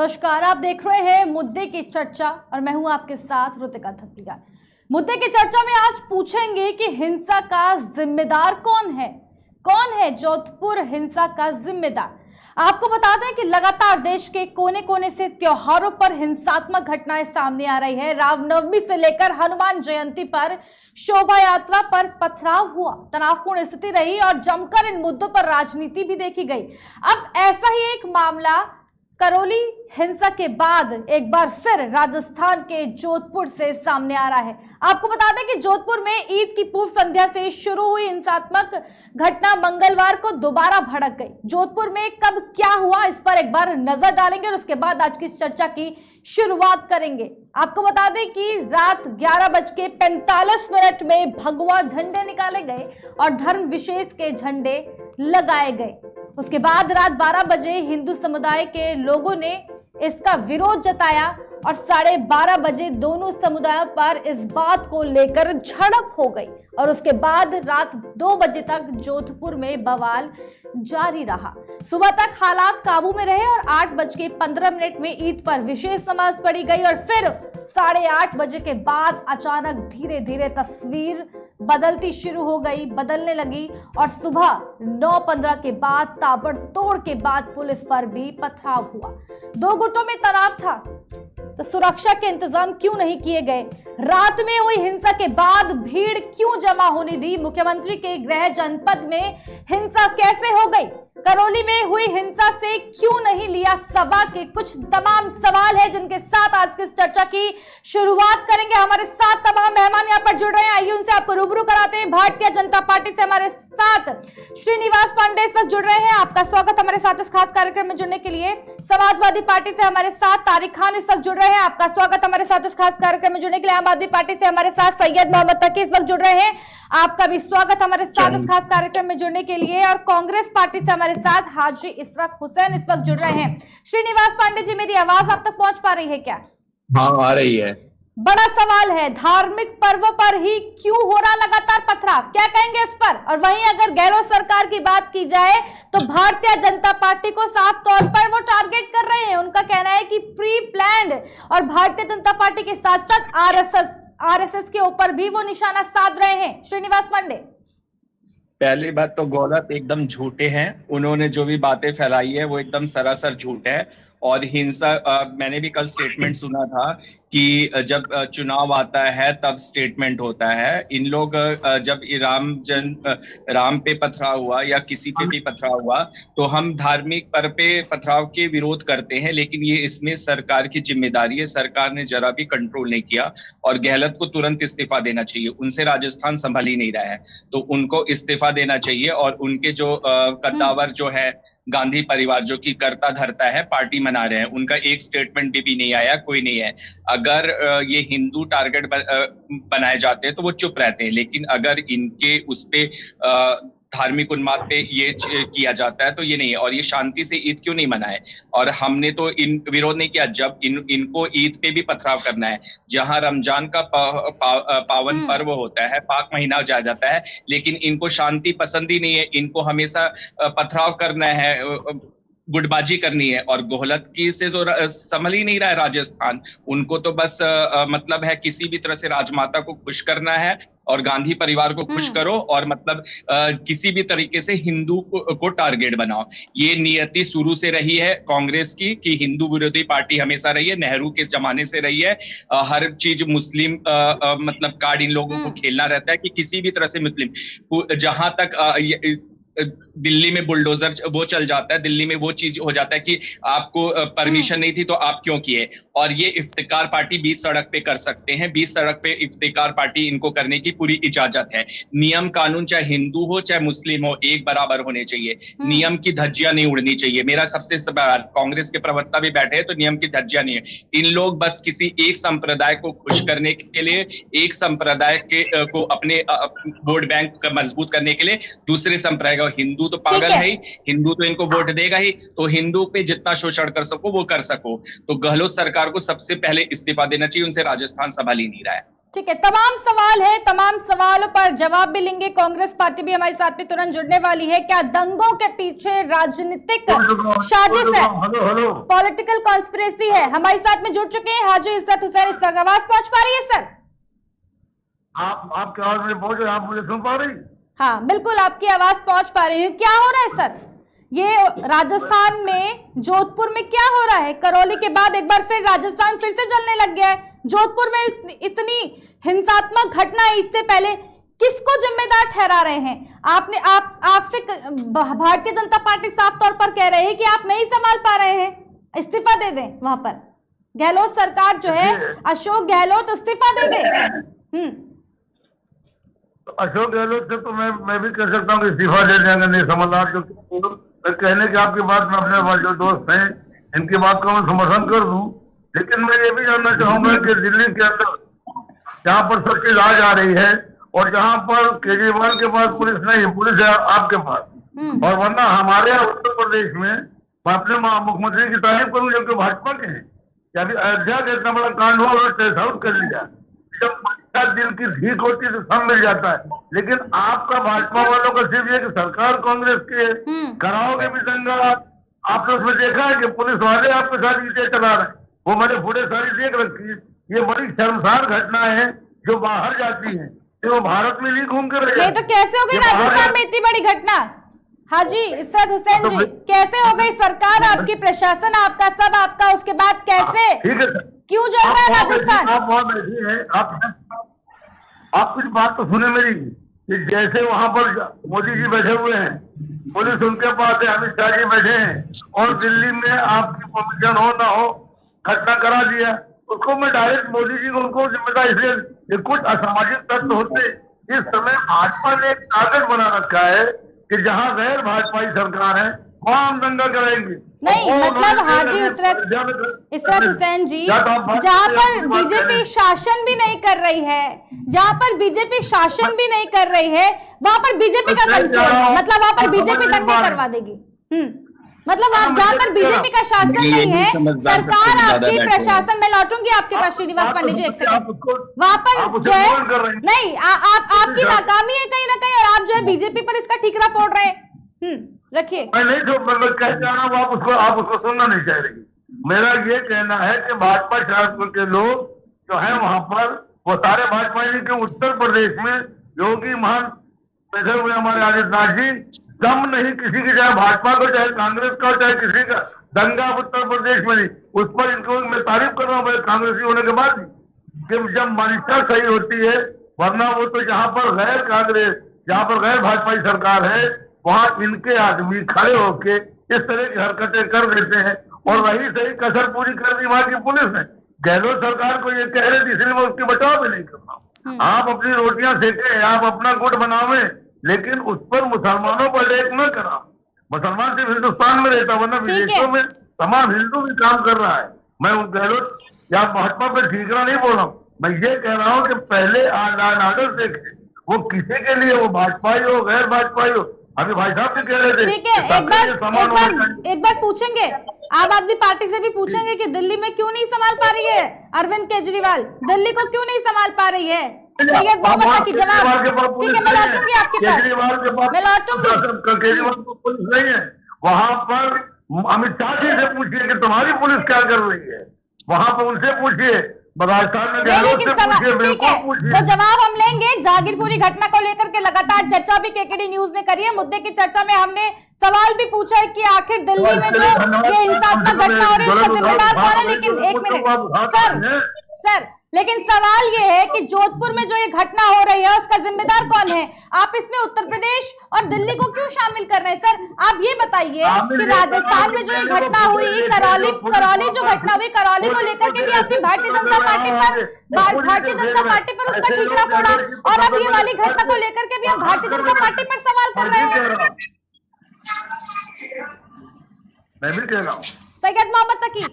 नमस्कार, आप देख रहे हैं मुद्दे की चर्चा और मैं हूं आपके साथ ऋतिका थपलियाल। मुद्दे की चर्चा में आज पूछेंगे कि हिंसा का जिम्मेदार कौन है? कौन है जोधपुर हिंसा का जिम्मेदार? आपको बता दें कि लगातार देश के कोने कोने से त्योहारों पर हिंसात्मक घटनाएं सामने आ रही है। रामनवमी से लेकर हनुमान जयंती पर शोभा यात्रा पर पथराव हुआ, तनावपूर्ण स्थिति रही और जमकर इन मुद्दों पर राजनीति भी देखी गई। अब ऐसा ही एक मामला करौली हिंसा के बाद एक बार फिर राजस्थान के जोधपुर से सामने आ रहा है। आपको बता दें कि जोधपुर में ईद की पूर्व संध्या से शुरू हुई हिंसात्मक घटना मंगलवार को दोबारा भड़क गई। जोधपुर में कब क्या हुआ, इस पर एक बार नजर डालेंगे और उसके बाद आज की इस चर्चा की शुरुआत करेंगे। आपको बता दें कि रात 11:45 में भगवा झंडे निकाले गए और धर्म विशेष के झंडे लगाए गए। उसके बाद रात 12 बजे हिंदू समुदाय के लोगों ने इसका विरोध जताया और 12:30 बजे दोनों समुदायों पर इस बात को लेकर झड़प हो गई और उसके बाद रात 2 बजे तक जोधपुर में बवाल जारी रहा। सुबह तक हालात काबू में रहे और 8:15 में ईद पर विशेष नमाज पढ़ी गई और फिर 8:30 बजे के बाद अचानक धीरे धीरे तस्वीर बदलने लगी और सुबह 9:15 के बाद ताबड़तोड़ के बाद पुलिस पर भी पथराव हुआ। दो गुटों में तनाव था तो सुरक्षा के इंतजाम क्यों नहीं किए गए? रात में हुई हिंसा के बाद भीड़ क्यों जमा होने दी? मुख्यमंत्री के गृह जनपद में हिंसा कैसे हो गई? करौली में हुई हिंसा से क्यों नहीं लिया सभा के कुछ तमाम सवाल है जिनके साथ आज की इस चर्चा की शुरुआत करेंगे। हमारे साथ तमाम मेहमान यहाँ पर जुड़ रहे हैं, आइए उनसे आपको रूबरू कराते हैं। भारतीय जनता पार्टी से हमारे साथ श्रीनिवास पांडे इस वक्त जुड़ रहे हैं, आपका स्वागत हमारे साथ इस खास कार्यक्रम में जुड़ने के लिए। समाजवादी पार्टी से हमारे साथ तारिक खान इस वक्त जुड़ रहे हैं, आपका स्वागत हमारे साथ इस खास कार्यक्रम में जुड़ने के लिए। आम आदमी पार्टी से हमारे साथ सैयद मोहम्मद तकी इस वक्त जुड़ रहे हैं, आपका भी स्वागत हमारे साथ इस खास कार्यक्रम में जुड़ने के लिए। और कांग्रेस पार्टी से हमारे साथ हाजी इशरत हुसैन इस वक्त जुड़ रहे हैं। श्रीनिवास पांडे जी, मेरी आवाज आप तक पहुंच पा रही है क्या? हाँ, आ रही है। बड़ा सवाल है, धार्मिक पर्वों पर ही क्यों हो रहा लगातार पथराव, क्या कहेंगे इस पर? और वहीं अगर गहलोत सरकार की बात की जाए तो भारतीय जनता पार्टी को साफ तौर पर वो टारगेट कर रहे हैं। उनका कहना है कि प्री प्लान्ड और भारतीय जनता पार्टी के साथ साथ आरएसएस के ऊपर भी वो निशाना साध रहे हैं। श्रीनिवास पांडे, पहली बात तो गौरव एकदम झूठे हैं, उन्होंने जो भी बातें फैलाई है वो एकदम सरासर झूठ है। और हिंसा, मैंने भी कल स्टेटमेंट सुना था कि जब चुनाव आता है तब स्टेटमेंट होता है। इन लोग जब राम पे पथराव हुआ या किसी पे भी पथराव हुआ तो हम धार्मिक पर्व पे पथराव के विरोध करते हैं, लेकिन ये इसमें सरकार की जिम्मेदारी है। सरकार ने जरा भी कंट्रोल नहीं किया और गहलोत को तुरंत इस्तीफा देना चाहिए। उनसे राजस्थान संभल ही नहीं रहा है तो उनको इस्तीफा देना चाहिए। और उनके जो कद्दावर जो है गांधी परिवार, जो कि करता धरता है, पार्टी मना रहे हैं, उनका एक स्टेटमेंट भी नहीं आया, कोई नहीं है। अगर ये हिंदू टारगेट बनाए जाते हैं तो वो चुप रहते हैं, लेकिन अगर इनके उस पे धार्मिक उन्माद पे ये किया जाता है तो ये नहीं है। और ये शांति से ईद क्यों नहीं मनाए? और हमने तो इन विरोध नहीं किया जब इनको ईद पे भी पथराव करना है, जहां रमजान का पावन पर्व होता है, पाक महीना जाया जाता है, लेकिन इनको शांति पसंद ही नहीं है। इनको हमेशा पथराव करना है, गुटबाजी करनी है। और गहलोत की से तो संभल ही नहीं रहा है राजस्थान। उनको तो बस मतलब है किसी भी तरह से राजमाता को खुश करना है और गांधी परिवार को खुश करो और मतलब किसी भी तरीके से हिंदू को टारगेट बनाओ। ये नियति शुरू से रही है कांग्रेस की कि हिंदू विरोधी पार्टी हमेशा रही है, नेहरू के जमाने से रही है। हर चीज मुस्लिम मतलब कार्ड इन लोगों को खेलना रहता है कि किसी भी तरह से मुस्लिम, जहां तक दिल्ली में बुलडोजर वो चल जाता है, दिल्ली में वो चीज हो जाता है कि आपको परमिशन नहीं थी तो आप क्यों किए। और ये इफ्तिकार पार्टी 20 सड़क पे कर सकते हैं, 20 सड़क पे इफ्तिकार पार्टी इनको करने की पूरी इजाजत है। नियम कानून चाहे हिंदू हो चाहे मुस्लिम हो एक बराबर होने चाहिए, नियम की धज्जियां नहीं उड़नी चाहिए। मेरा सबसे सवाल, कांग्रेस के प्रवक्ता भी बैठे हैं तो नियम की धज्जियां नहीं है। इन लोग बस किसी एक संप्रदाय को खुश करने के लिए, एक संप्रदाय के को अपने वोट बैंक मजबूत करने के लिए दूसरे संप्रदाय, हिंदू तो पागल है ही, हिंदू तो इनको वोट देगा ही, तो हिंदू पे जितना शोषण कर सको वो कर सको। तो गहलोत सरकार को सबसे पहले इस्तीफा देना चाहिए, उनसे राजस्थान संभाल ही नहीं रहा है। ठीक है, तमाम सवाल है, तमाम सवालों पर जवाब भी लेंगे। कांग्रेस पार्टी भी हमारे साथ में तुरंत जुड़ने वाली है। क्या दंगों के पीछे राजनीतिक साजिश है, पॉलिटिकल कॉन्स्पिरेसी है? हमारे साथ में जुड़ चुके हैं हाजी इज्जत हुसैन। इस वक्त आवाज पहुंच पा रही है सर? आपकी आवाज में पहुंच, आप मुझे सुन पा रही? हाँ बिल्कुल, आपकी आवाज पहुंच पा रही है। क्या हो रहा है सर, ये राजस्थान में जोधपुर में क्या हो रहा है? करौली के बाद एक बार फिर राजस्थान फिर से जलने लग गया है। जोधपुर में इतनी हिंसात्मक घटना, इससे पहले किसको जिम्मेदार ठहरा रहे हैं? आपसे भारतीय जनता पार्टी साफ तौर पर कह रहे हैं कि आप नहीं संभाल पा रहे हैं, इस्तीफा दे दें। वहां पर गहलोत सरकार जो है, अशोक गहलोत इस्तीफा दे दे। तो अशोक गहलोत से तो मैं भी कह सकता हूँ कि इस्तीफा दे देंगे, नहीं समझदार। क्योंकि कहने की आपकी बात में अपने जो दोस्त हैं इनकी बात का मैं समर्थन कर दूं, लेकिन मैं ये भी जानना चाहूंगा कि दिल्ली के अंदर जहाँ पर सब चीज आ जा रही है और जहाँ पर केजरीवाल के पास पुलिस नहीं, पुलिस है आपके पास, और वरना हमारे यहाँ उत्तर प्रदेश में मैं अपने मुख्यमंत्री की तारीफ करूँ जो कि भाजपा के हैं, कि अभी अयोध्या का इतना बड़ा कांड हुआ और टेस्ट आउट कर लिया। जब दिल की ठीक होती है तो सब मिल जाता है, लेकिन आपका भाजपा वालों का सिर्फ ये कि सरकार कांग्रेस की है, कराओगे भी दंगा। आपने उसमें देखा है कि पुलिस वाले आपके साथ ईटे चला रहे हैं, वो मैंने फोटो सारी देख रखी है। ये बड़ी शर्मसार घटना है जो बाहर जाती है, वो भारत में नहीं घूम कर रही। तो कैसे हो गई राजस्थान में इतनी बड़ी घटना? हाजी इज्जत हुसैन जी, कैसे हो गई? सरकार आपकी, प्रशासन आपका, सब आपका, उसके बाद कैसे, ठीक है सर, क्यों जल रहा है राजस्थान? आप बहुत ऐसी है, आप कुछ बात तो सुने मेरी, कि जैसे वहां पर मोदी जी बैठे हुए हैं, पुलिस उनके पास है, अमित शाह जी बैठे हैं, और दिल्ली में आपकी परमिशन हो ना हो घटना करा दिया, उसको मैं डायरेक्ट मोदी जी को उनको जिम्मेदार, इसलिए कुछ असामाजिक तत्व होते। इस समय भाजपा ने एक टारगेट बना रखा है कि जहां गैर भाजपाई सरकार है वहां हम दंगा कराएंगे। नहीं मतलब हाजी इशरत हुसैन जी, जहाँ पर बीजेपी शासन भी नहीं कर रही है, जहाँ पर बीजेपी शासन भी नहीं कर रही है, वहां पर बीजेपी का कंट्रोल है, मतलब वहां पर बीजेपी दंगे करवा देगी। मतलब आप जहाँ पर बीजेपी का शासन नहीं है, सरकार आपकी, प्रशासन, मैं लौटूंगी आपके पास श्रीनिवास पांडे जी एक सेकंड, वहां पर जो है नहीं आपकी नाकामी है कहीं ना कहीं, और आप जो है बीजेपी पर इसका ठीकरा फोड़ रहे हैं। रखिए, मैं नहीं जो मैं कह जा रहा हूँ आप उसको सुनना नहीं चाह रही। मेरा ये कहना है कि भाजपा शासन के लोग जो है वहां पर, वो सारे भाजपा के उत्तर प्रदेश में योगी महान बैठे हुए हमारे आदित्यनाथ जी, दम नहीं किसी की, चाहे भाजपा को, चाहे कांग्रेस का, चाहे किसी का दंगा उत्तर प्रदेश में नहीं। उस पर इनको मैं तारीफ कर रहा हूँ कांग्रेसी होने के बाद कि जब मान्यता सही होती है, वरना वो तो जहां पर गैर कांग्रेस, जहां पर गैर भाजपाई सरकार है, वहां इनके आदमी खड़े होके इस तरह की हरकतें कर देते हैं, और वही सही कसर पूरी कर दी वहां की पुलिस ने। गहलोत सरकार को ये कह रहे थे, इसलिए मैं उसकी बचाव भी नहीं कर रहा हूँ। आप अपनी रोटियां सेके, आप अपना गुट बनावे, लेकिन उस पर मुसलमानों पर लेख न करा। मुसलमान सिर्फ हिंदुस्तान में रहता, वरना विदेशों में तमाम हिंदू भी काम कर रहा है। मैं उस गहलोत या भाजपा पर ठीकरा नहीं बोल रहा हूँ, मैं ये कह रहा हूँ कि पहले आर्डर देखे, वो किसी के लिए, वो भाजपाई हो गैर भाजपाई हो। अभी भाई साहब भी कह रहे थे, ठीक है, एक बार पूछेंगे, आम आदमी पार्टी से भी पूछेंगे कि दिल्ली में क्यों नहीं संभाल पा रही है अरविंद केजरीवाल, दिल्ली को क्यों नहीं संभाल पा रही है? सैयद मोहम्मद की जवाब, ठीक है, मैं लौटूंगी आपके पास, मैं लौटूंगी। केजरीवाल को पुलिस नहीं है वहां पर, अमित शाह जी से पूछिए कि तुम्हारी पुलिस क्या कर रही है, वहां पर उनसे पूछिए, राजस्थान में ठीक है, तो जवाब हम लेंगे। जागीरपुरी घटना को लेकर के लगातार चर्चा भी केकेडी न्यूज ने करी है। मुद्दे की चर्चा में हमने सवाल भी पूछा है कि आखिर दिल्ली में जो ये हिंसात्मक घटना हो रही है उसका जिम्मेदार कौन है। लेकिन एक मिनट सर, लेकिन सवाल ये है कि जोधपुर में जो ये घटना हो रही है उसका जिम्मेदार कौन है? आप इसमें उत्तर प्रदेश और दिल्ली को क्यों शामिल कर रहे हैं? सर आप ये बताइए कि राजस्थान में जो ये घटना हुई, करौली जो घटना हुई, करौली को लेकर के भी आपने भारतीय जनता पार्टी पर उसका ठीकरा फोड़ा, और अब ये वाली घटना को लेकर के भी आप भारतीय जनता पार्टी पर सवाल कर रहे हैं। मैं भी कह रहा हूँ सैयद मोहम्मद तकी,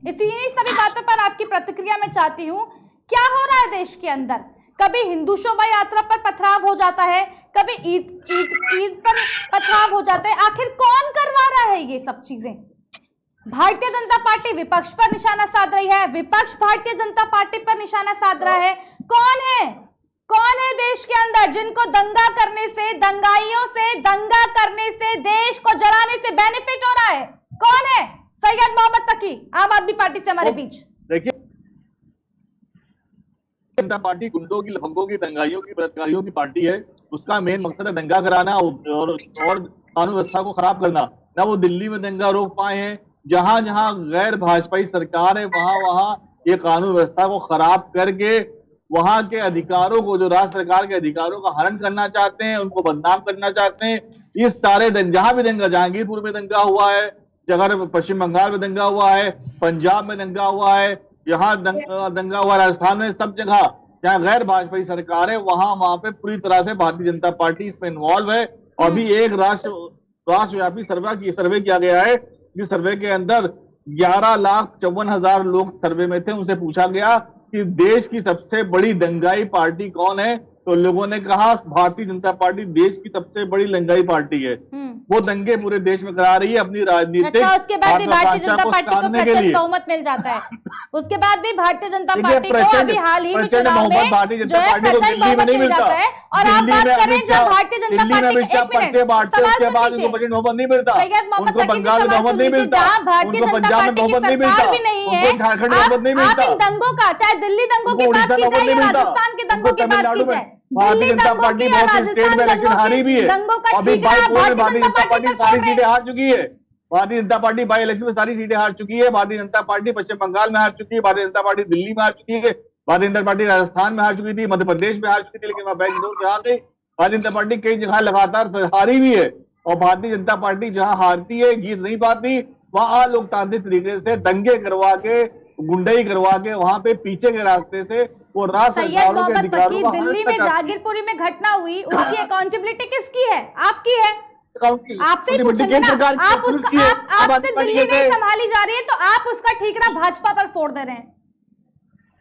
इसी सभी बातों पर आपकी प्रतिक्रिया मैं चाहती हूँ। क्या हो रहा है देश के अंदर? कभी हिंदू शोभा यात्रा पर पथराव हो जाता है, कभी ईद पर पथराव हो जाता है, आखिर कौन करवा रहा है ये सब चीजें? भारतीय जनता पार्टी विपक्ष पर निशाना साध रही है, विपक्ष भारतीय जनता पार्टी पर निशाना साध रहा है। कौन है देश के अंदर जिनको दंगा करने से, दंगाइयों से, दंगा करने से, देश को जलाने से बेनिफिट हो रहा है? कौन है? सैयद मोहम्मद तकी, आम आदमी पार्टी से हमारे बीच। देखिए, जनता पार्टी गुंडों की, लफंगों की, दंगाइयों की, बलात्कारियों की पार्टी है। उसका मेन मकसद है दंगा कराना और कानून व्यवस्था को खराब करना। ना वो दिल्ली में दंगा रोक पाए हैं, जहां जहां गैर भाजपाई सरकार है वहां ये कानून व्यवस्था को खराब करके वहां के अधिकारों को, जो राज्य सरकार के अधिकारों का हनन करना चाहते हैं, उनको बदनाम करना चाहते हैं। इस सारे जहां भी दंगा, जहांगीरपुर में दंगा हुआ है, जगह पश्चिम बंगाल में दंगा हुआ है, पंजाब में दंगा हुआ है, यहाँ दंगा हुआ राजस्थान में, सब जगह जहाँ गैर भाजपाई सरकार है वहां पे पूरी तरह से भारतीय जनता पार्टी इसमें इन्वॉल्व है। और भी एक राष्ट्रव्यापी सर्वे किया गया है, जिस सर्वे के अंदर 11,54,000 लोग सर्वे में थे। उनसे पूछा गया कि देश की सबसे बड़ी दंगाई पार्टी कौन है, तो लोगों ने कहा भारतीय जनता पार्टी देश की सबसे बड़ी दंगाई पार्टी है। वो दंगे पूरे देश में करा रही है अपनी राजनीतिक। अच्छा, उसके बाद भी भारतीय जनता पार्टी को प्रचंड बहुमत मिल जाता है। उसके बाद भी भारतीय जनता पार्टी को अभी हाल ही में चुनाव में जो है प्रचंड बहुमत मिल जाता है। और आप बात करें जब भारतीय जनता पार्टी, एक मिनट, सैयद मोहम्मद तकी जी सवाल सुन लीजिए, जहाँ भारतीय जनता पार्टी की सरकार भी नहीं है, आप इन दंगों का, चाहे दिल्ली दंगों की बात की जाए या राजस्थान के दंगों की बात की जाए, भारतीय जनता पार्टी बहुत सी स्टेट में इलेक्शन हारी भी है। अभी भारतीय जनता पार्टी सारी सीटें हार चुकी है। Bharatiya Janata party by election में सारी सीटें हार चुकी है। भारतीय जनता पार्टी पश्चिम बंगाल में हार चुकी है, भारतीय जनता पार्टी दिल्ली में हार चुकी है, भारतीय जनता पार्टी राजस्थान में हार चुकी थी, मध्य प्रदेश में हार चुकी थी, लेकिन वहां बैंगलोर से आ गई। भारतीय जनता पार्टी कई जगह लगातार हारी भी है। और भारतीय जनता पार्टी जहां हारती है, जीत नहीं पाती, वहां लोकतांत्रिक तरीके से दंगे करवा के, गुंडाई करवा के, वहां पे पीछे के रास्ते से वो राज्य सरकारों के अधिकारों को दिल्ली में जागीरपुरी में घटना हुई, उसकी अकाउंटेबिलिटी किसकी है? आपकी है। आपसे पूछेंगे ना, आपसे दिल्ली नहीं संभाली जा रही है, तो आप उसका ठीकरा भाजपा पर फोड़ दे रहे हैं।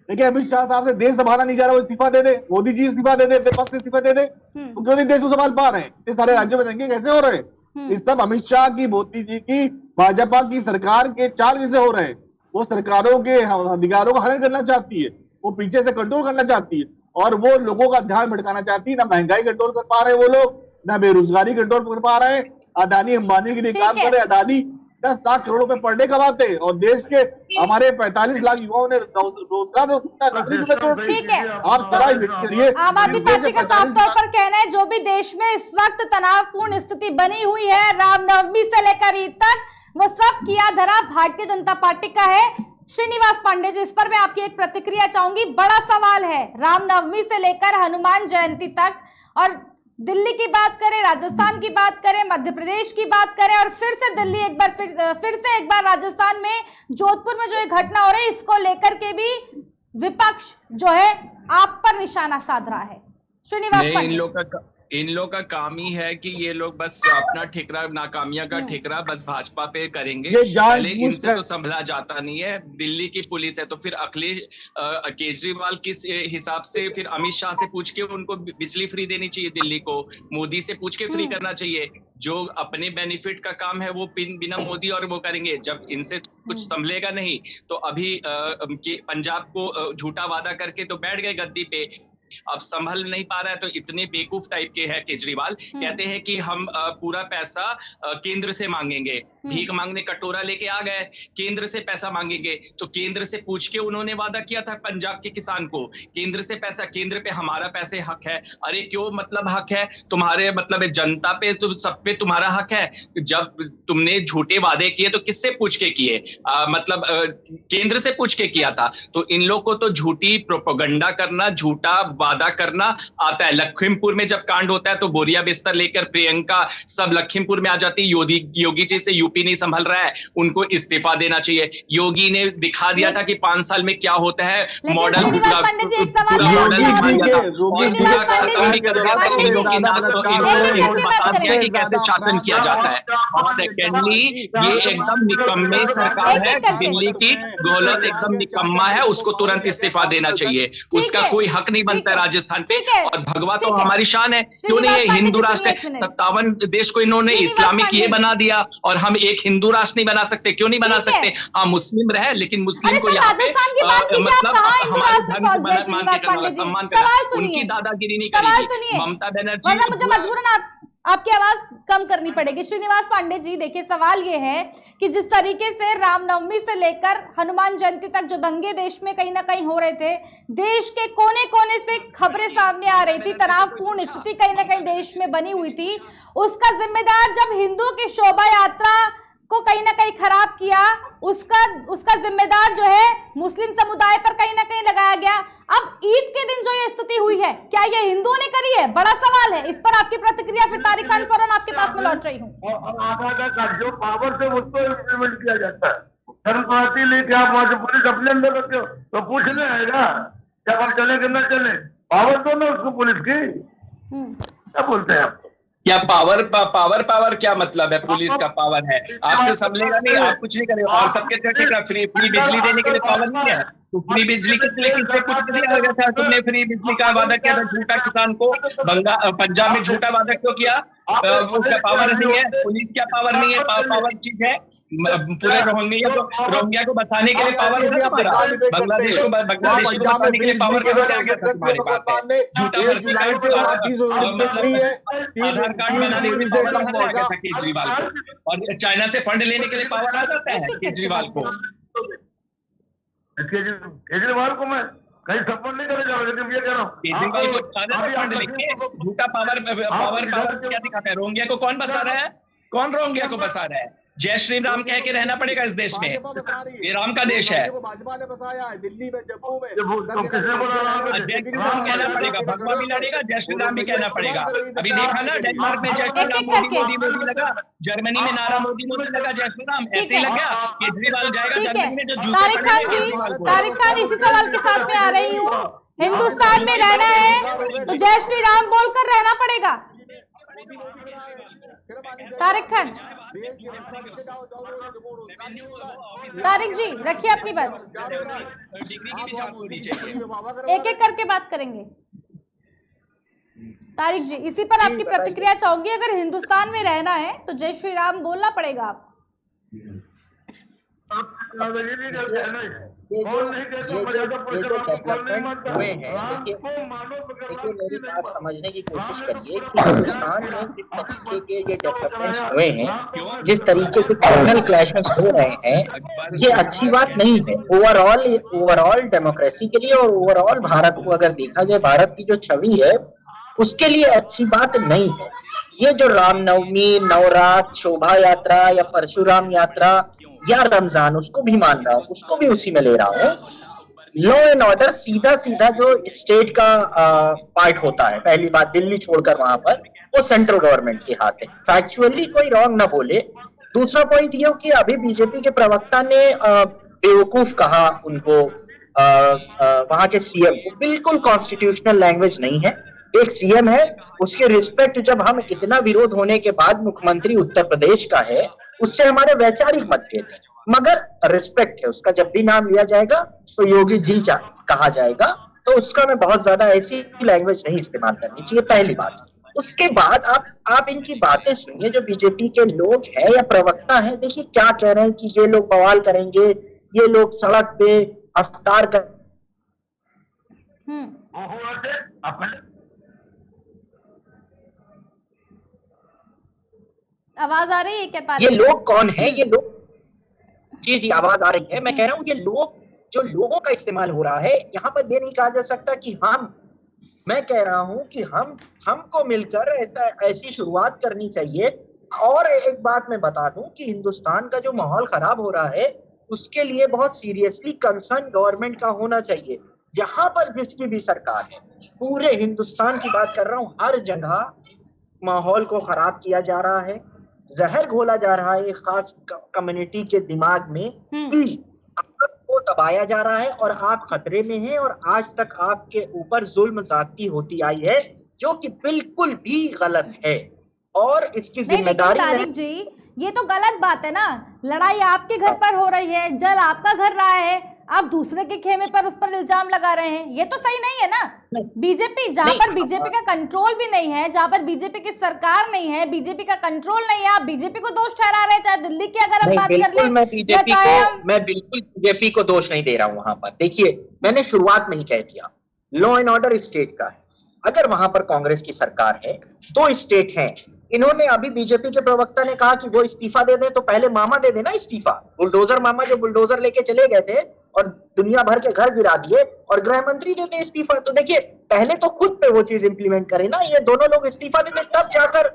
देखिए, अमित शाह साहब से देश संभाला नहीं जा रहा, वो इस्तीफा दे दे, मोदी जी इस्तीफा दे दे, पक्ष से इस्तीफा दे दे, तो क्यों नहीं देश को संभाल पा रहे हैं? ये सारे राज्यों में दंगे कैसे हो रहे हैं? इस सब अमित शाह की, मोदी जी की, भाजपा की सरकार के चाल कैसे हो रहे हैं? वो सरकारों के अधिकारों को हनन करना चाहती है, वो पीछे से कंट्रोल करना चाहती है, और वो लोगों का ध्यान भटकाना चाहती है। ना महंगाई कंट्रोल कर पा रहे वो लोग, ना बेरोजगारी कंट्रोल कर पा रहे हैं। अदानी अंबानी के लिए काम करे, अदानी 10 लाख करोड़ रुपए पर डे कमाते हैं, और देश के हमारे 45 लाख युवाओं ने रोजगार। ठीक है, आप करिए। आम आदमी पार्टी का साफ तौर पर कहना है, जो भी देश में इस वक्त तनावपूर्ण स्थिति बनी हुई है, रामनवमी से लेकर ईद तक, वो सब किया धरा भारतीय जनता पार्टी का है। श्रीनिवास पांडे जी, इस पर मैं आपकी एक प्रतिक्रिया चाहूंगी। बड़ा सवाल है, रामनवमी से लेकर हनुमान जयंती तक, और दिल्ली की बात करें, राजस्थान की बात करें, मध्य प्रदेश की बात करें, और फिर से दिल्ली एक बार, फिर से एक बार राजस्थान में जोधपुर में जो एक घटना हो रही है, इसको लेकर के भी विपक्ष जो है आप पर निशाना साध रहा है। श्रीनिवास पांडे, इन लोग का काम ही है कि ये लोग बस अपना ठिकरा, नाकामियां का ठिकरा बस भाजपा पे करेंगे। पहले इनसे तो संभला जाता नहीं है। दिल्ली की पुलिस है, तो फिर अखिलेश केजरीवाल किस हिसाब से, फिर अमित शाह से पूछ के उनको बिजली फ्री देनी चाहिए दिल्ली को, मोदी से पूछ के फ्री करना चाहिए। जो अपने बेनिफिट का काम है वो बिना मोदी और वो करेंगे। जब इनसे कुछ संभलेगा नहीं, तो अभी पंजाब को झूठा वादा करके तो बैठ गए गद्दी पे, अब संभल नहीं पा रहा है, तो इतने बेवकूफ टाइप के हैं केजरीवाल। कहते हैं कि हम पूरा पैसा केंद्र से मांगेंगे, भीख मांगने कटोरा लेके आ गए, केंद्र से पैसा मांगेंगे। तो केंद्र से पूछ के उन्होंने वादा किया था पंजाब के किसान को, केंद्र से पैसा, केंद्र पे हमारा पैसे हक है। अरे क्यों मतलब हक है तुम्हारे, मतलब जनता पे, तो सब पे तुम्हारा हक है। जब तुमने झूठे वादे किए तो किससे पूछ के किए? मतलब केंद्र से पूछ के किया था। तो इन लोग को तो झूठी प्रोपेगेंडा करना, झूठा वादा करना आता है। लखीमपुर में जब कांड होता है तो बोरिया बिस्तर लेकर प्रियंका सब लखीमपुर में आ जाती है। योगी जी से यूपी नहीं संभल रहा है, उनको इस्तीफा देना चाहिए। योगी ने दिखा दिया था कि 5 साल में क्या होता है, मॉडल कैसे शासन किया जाता है। और सेकेंडली ये एकदम निकम्मे सरकार है, दिल्ली की दौलत एकदम निकम्मा है, उसको तुरंत इस्तीफा देना चाहिए। उसका कोई हक नहीं बनता होता है राजस्थान पे, ठीक है, और भगवा तो ठीक है। हमारी शान है। क्यों श्रीनिवास नहीं है? पांडे हिंदू जी, राष्ट्र सुनिए एक मिनट। 57 देश को इन्होंने श्रीनिवास इस्लामिक ये पांडे बना दिया, और हम एक हिंदू राष्ट्र नहीं बना सकते? क्यों नहीं बना ठीक है। सकते? हाँ, मुस्लिम रहे, लेकिन मुस्लिम अरे को सर, यहाँ पे राजस्थान की बात कीजिए, आप मतलब कहाँ हिंदू हमारे राष्ट्र में धर्म पहुंच को गए मान श्रीनिवास के करना पांडे होगा, जी? सम्मान करना। सवाल सुनिए, उनकी दादागिरी नहीं सवाल करेगी सुनिए, ममता बनर्जी, वरना मुझे मजबूरन आपकी आवाज कम करनी पड़ेगी। श्रीनिवास पांडे जी, देखिए सवाल ये है कि जिस तरीके से रामनवमी से लेकर हनुमान जयंती तक जो दंगे देश में कहीं ना कहीं हो रहे थे, देश के कोने कोने से खबरें सामने आ रही थी, तनावपूर्ण स्थिति कहीं ना कहीं देश में बनी हुई थी, उसका जिम्मेदार जब हिंदुओं की शोभा यात्रा को कहीं ना कहीं खराब किया, उसका जिम्मेदार जो है मुस्लिम समुदाय पर कहीं ना कहीं लगाया गया। अब ईद के दिन जो ये स्थिति हुई है, क्या ये हिंदुओं ने करी है? बड़ा सवाल है, इस पर आपकी प्रतिक्रिया। फिर तारिक खान फौरन आपके पास में लौट रही हूँ। जो पावर से उसको इम्प्लीमेंट किया जाता है, धर्म पार्टी लेके आप वहां से पुलिस अपने अंदर रखते हो तो पूछने आएगा जब हम चले कि न चले? पावर तो ना उसको पुलिस की, क्या बोलते हैं आप? क्या पावर क्या मतलब है? पुलिस का पावर है, आपसे संभलेगा नहीं, आप कुछ नहीं करेंगे। और सबके फ्री बिजली देने के लिए पावर नहीं है, तो फ्री बिजली के लिए किससे कुछ दिया गया था? तुमने फ्री बिजली का वादा किया था, झूठा किसान को पंजाब में झूठा वादा क्यों किया? वो क्या पावर नहीं है? पुलिस क्या पावर नहीं है? पावर चीज है पूरे रोहिंग्या को बचाने के लिए पावर है तुम्हारा। बांग्लादेश को बचाने के लिए पावर कैसे आ गया था तुम्हारे पास? झूठा आधार कार्ड बनाने के लिए पावर आ गया था केजरीवाल को, और चाइना से फंड लेने के लिए पावर आ जाता है केजरीवाल को। केजरीवाल को मैं कहीं सपोर्ट नहीं करने जा रहा, लेकिन ये कह रहा हूँ केजरीवाल को चाइना से फंड लेके झूठा पावर क्या दिखाता है? रोहिंग्या को कौन बसा रहा है? कौन रोहिंग्या को बसा रहा है? जय श्री राम कह के रहना पड़ेगा इस देश में, ये राम का देश है। भाजपा ने बसाया है दिल्ली में, जम्मू में, जय श्री राम कहना पड़ेगा, भगवा भी लड़ेगा, जय श्री राम भी कहना पड़ेगा। अभी देखा ना डेनमार्क में जय श्री राम मोदी लगा, जर्मनी में नारा मोदी लगा, जय श्री राम ऐसे ही लग गया। केजरीवाल जाएगा जर्मनी में, जो तारिक खान जी, तारिक खान इसी सवाल के साथ में आ रही हूँ। हिंदुस्तान में रहना है तो जय श्री राम बोलकर रहना पड़ेगा। तारिक खान, तारिक जी रखिए अपनी बात, एक एक करके बात करेंगे। तारिक जी, इसी पर आपकी प्रतिक्रिया चाहूंगी। अगर हिंदुस्तान में रहना है तो जय श्री राम बोलना पड़ेगा आप। ये जो डेवलपमेंट हुए हैं, देखिए मेरी बात समझने की कोशिश करिए कि हिंदुस्तान में जिस तरीके के ये डेवलपमेंट्स हुए हैं, जिस तरीके के कर्नल क्लैशेस हो रहे हैं, ये अच्छी बात नहीं है ओवरऑल डेमोक्रेसी के लिए, और ओवरऑल भारत को अगर देखा जाए, भारत की जो छवि है उसके लिए अच्छी बात नहीं है। ये जो रामनवमी, नवरात्र, शोभा यात्रा या परशुराम यात्रा या रमजान, उसको भी मान रहा हूँ, उसको भी उसी में ले रहा हूँ। लॉ एंड ऑर्डर सीधा जो स्टेट का पार्ट होता है, पहली बात दिल्ली छोड़कर वहां पर वो सेंट्रल गवर्नमेंट के हाथ है, फैक्चुअली कोई रॉन्ग ना बोले। दूसरा पॉइंट ये हो कि अभी बीजेपी के प्रवक्ता ने बेवकूफ कहा उनको, वहां के सीएम को, बिल्कुल कॉन्स्टिट्यूशनल लैंग्वेज नहीं है। एक सीएम है, उसके रिस्पेक्ट, जब हम इतना विरोध होने के बाद मुख्यमंत्री उत्तर प्रदेश का है, उससे हमारे वैचारिक मतभेद है, मगर रिस्पेक्ट है उसका। जब भी नाम लिया जाएगा तो योगी जी कहा जाएगा, तो उसका मैं बहुत ज्यादा ऐसी लैंग्वेज नहीं इस्तेमाल करनी चाहिए, पहली बात। उसके बाद आप इनकी बातें सुनिए, जो बीजेपी के लोग हैं या प्रवक्ता हैं, देखिए क्या कह रहे हैं कि ये लोग बवाल करेंगे, ये लोग सड़क पे अफ्तार कर आवाज आ रही है क्या? ये लोग कौन है? ये लोग, जी आवाज आ रही है। मैं कह रहा हूँ ये लोग, जो लोगों का इस्तेमाल हो रहा है, यहाँ पर ये नहीं कहा जा सकता कि मैं कह रहा हूँ कि हमको मिलकर ऐसी शुरुआत करनी चाहिए। और एक बात मैं बता दूं कि हिंदुस्तान का जो माहौल खराब हो रहा है, उसके लिए बहुत सीरियसली कंसर्न गवर्नमेंट का होना चाहिए। जहां पर जिसकी भी सरकार है, पूरे हिंदुस्तान की बात कर रहा हूँ, हर जगह माहौल को खराब किया जा रहा है, जहर घोला जा रहा है एक खास कम्युनिटी के दिमाग में कि आपको दबाया जा रहा है और आप खतरे में हैं, और आज तक आपके ऊपर जुल्म ज्यादती होती आई है, जो कि बिल्कुल भी गलत है। और इसकी जिम्मेदारी तारिक जी, ये तो गलत बात है ना। लड़ाई आपके घर पर हो रही है, जल आपका घर रहा है, आप दूसरे के खेमे पर उस पर इल्जाम लगा रहे हैं, ये तो सही नहीं है ना। बीजेपी जहां पर बीजेपी का कंट्रोल भी नहीं है, जहां पर बीजेपी की सरकार नहीं है, बीजेपी का कंट्रोल नहीं है, आप बीजेपी को दोष ठहरा रहे हैं, चाहे दिल्ली की अगर हम बात कर लें। मैं बिल्कुल बीजेपी को दोष नहीं दे रहा हूं। वहां पर देखिए, मैंने शुरुआत में ही कह दिया, लॉ एंड ऑर्डर स्टेट का है। अगर वहां पर कांग्रेस की सरकार है तो स्टेट है। इन्होंने अभी बीजेपी के प्रवक्ता ने कहा कि वो इस्तीफा दे दें, तो पहले मामा दे देना इस्तीफा। बुलडोजर मामा जो बुलडोजर लेके चले गए थे और दुनिया भर के घर गिरा दिए, और गृह मंत्री दे दे इस्तीफा। तो देखिए, पहले तो खुद पे वो चीज इंप्लीमेंट करे ना, ये दोनों लोग इस्तीफा दे दें तब जाकर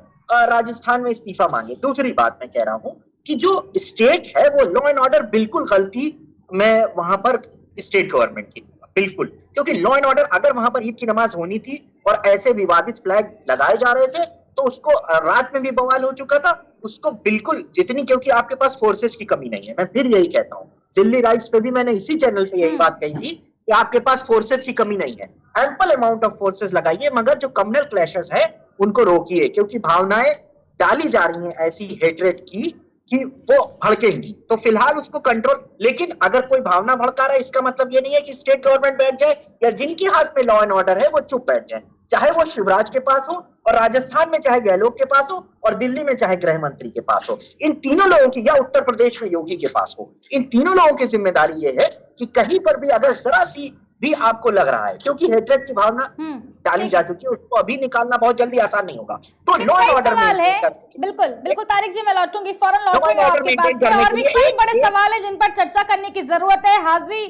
राजस्थान में इस्तीफा मांगे। दूसरी बात मैं कह रहा हूं कि जो स्टेट है वो लॉ एंड ऑर्डर बिल्कुल गलती मैं वहां पर स्टेट गवर्नमेंट की, बिल्कुल, क्योंकि लॉ एंड ऑर्डर अगर वहां पर ईद की नमाज होनी थी और ऐसे विवादित फ्लैग लगाए जा रहे थे तो उसको रात में भी बवाल हो चुका था, उसको बिल्कुल जितनी, क्योंकि आपके पास फोर्सेस की कमी नहीं है। मैं फिर यही कहता हूं, दिल्ली राइट्स पे भी मैंने इसी चैनल पे यही बात कही थी कि आपके पास फोर्सेस की कमी नहीं है, एम्पल अमाउंट ऑफ फोर्सेस लगाइए, मगर जो कम्युनल क्लैशेस है उनको रोकिए, क्योंकि भावनाएं डाली जा रही हैं ऐसी हेट्रेट की कि वो भड़केंगी। तो फिलहाल उसको कंट्रोल, लेकिन अगर कोई भावना भड़का रहा है इसका मतलब ये नहीं है कि स्टेट गवर्नमेंट बैठ जाए या जिनके हाथ में लॉ एंड ऑर्डर है वो चुप बैठ जाए, चाहे वो शिवराज के पास हो और राजस्थान में चाहे गहलोत के पास हो और दिल्ली में चाहे गृह मंत्री के पास हो, इन तीनों लोगों की, या उत्तर प्रदेश में योगी के पास हो, इन तीनों लोगों की जिम्मेदारी ये है कि कहीं पर भी अगर जरा सी भी आपको लग रहा है, क्योंकि हेट्रेड की भावना डाली जा चुकी है, उसको अभी निकालना बहुत जल्दी आसान नहीं होगा। तो लॉ एंड ऑर्डर में बिल्कुल बिल्कुल तारिक जी, मैं लौटूंगी, फौरन लौटूंगी आपके पास। और भी कई बड़े सवाल है जिन पर चर्चा करने की जरूरत है। हाजी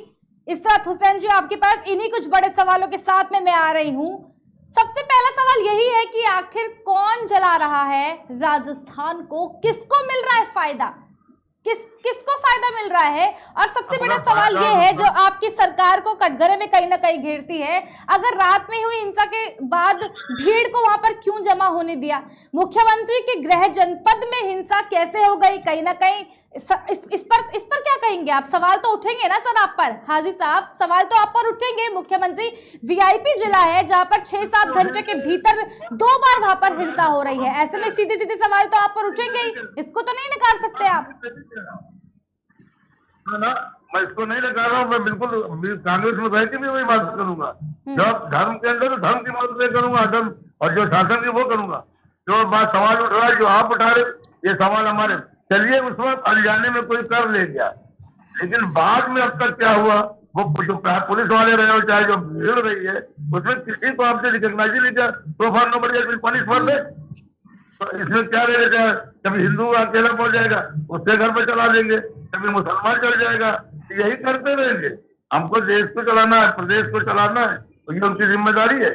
इशरत हुसैन जी, आपके पास इन्हीं कुछ बड़े सवालों के साथ में मैं आ रही हूँ। सबसे पहला सवाल यही है कि आखिर कौन जला रहा है राजस्थान को, किसको मिल रहा है फायदा, किसको फायदा मिल रहा है? और सबसे बड़ा सवाल ये है जो आपकी सरकार को कटघरे में कहीं ना कहीं घेरती है, अगर रात में हुई हिंसा के बाद भीड़ को वहां पर क्यों जमा होने दिया? मुख्यमंत्री के गृह जनपद में हिंसा कैसे हो गई? कहीं ना कहीं इस पर क्या कहेंगे आप? सवाल तो उठेंगे ना सर आप पर, हाजी साहब, सवाल तो आप पर उठेंगे। मुख्यमंत्री वीआईपी जिला है जहां पर 6-7 घंटे के भीतर 2 बार वहां पर हिंसा हो रही है, ऐसे में सीधे सीधे सवाल तो आप पर उठेंगे ही, इसको तो नहीं नकार सकते आप। ना, मैं इसको नहीं नकार रहा हूँ, मैं बिल्कुल कांग्रेस में बैठ के भी वही बात करूंगा। जब धर्म के अंदर धर्म की मदद करूंगा, धर्म और जो शासन की वो करूंगा। जो बात सवाल उठ रहा है, जो आप उठा रहे, ये सवाल हमारे, चलिए उस वक्त अनजाने में कोई कर ले गया, लेकिन बाद में अब तक क्या हुआ, वो जो पुलिस वाले रहे हो चाहे जो भीड़ रही है, उसमें किसी को आपसे रिकॉग्नाइज नहीं किया, तो फॉर नोबडी पनिश फॉर दे। तो इसमें क्या रहेगा, कभी हिंदू अकेला पहुंच जाएगा उसके घर पे चला देंगे, कभी मुसलमान चल जाएगा, यही करते रहेंगे। हमको देश को चलाना है, प्रदेश को चलाना है, तो ये उनकी जिम्मेदारी है।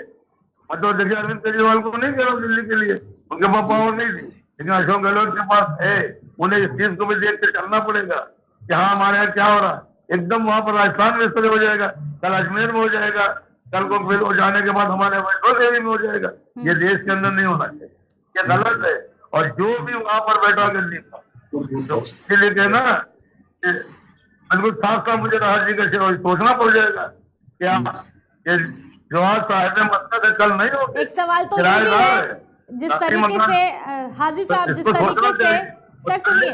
मतलब देखिए, अरविंद केजरीवाल को नहीं कह रहा दिल्ली के लिए, उनके पास पावर नहीं थी, लेकिन अशोक गहलोत के पास है। उन्हें इस चीज को भी देख के चलना पड़ेगा कि हाँ हमारे यहाँ क्या हो रहा है। एकदम वहां पर राजस्थान में इस तरह हो जाएगा, कल अजमेर में हो जाएगा, कल को फिर हो जाने के बाद हमारे वैष्णो देवी में हो जाएगा। ये देश के अंदर नहीं होना चाहिए, ये गलत है। और जो भी वहां पर बैठा दिल्ली का, इसलिए कहना बिल्कुल साफ साफ मुझे राहत जी का सोचना पड़ जाएगा क्या ये जो आज साहिब मतलब कल नहीं हो। एक सवाल तो ये भी है, जिस तरीके से हाजी साहब, जिस तरीके से, सर सुनिए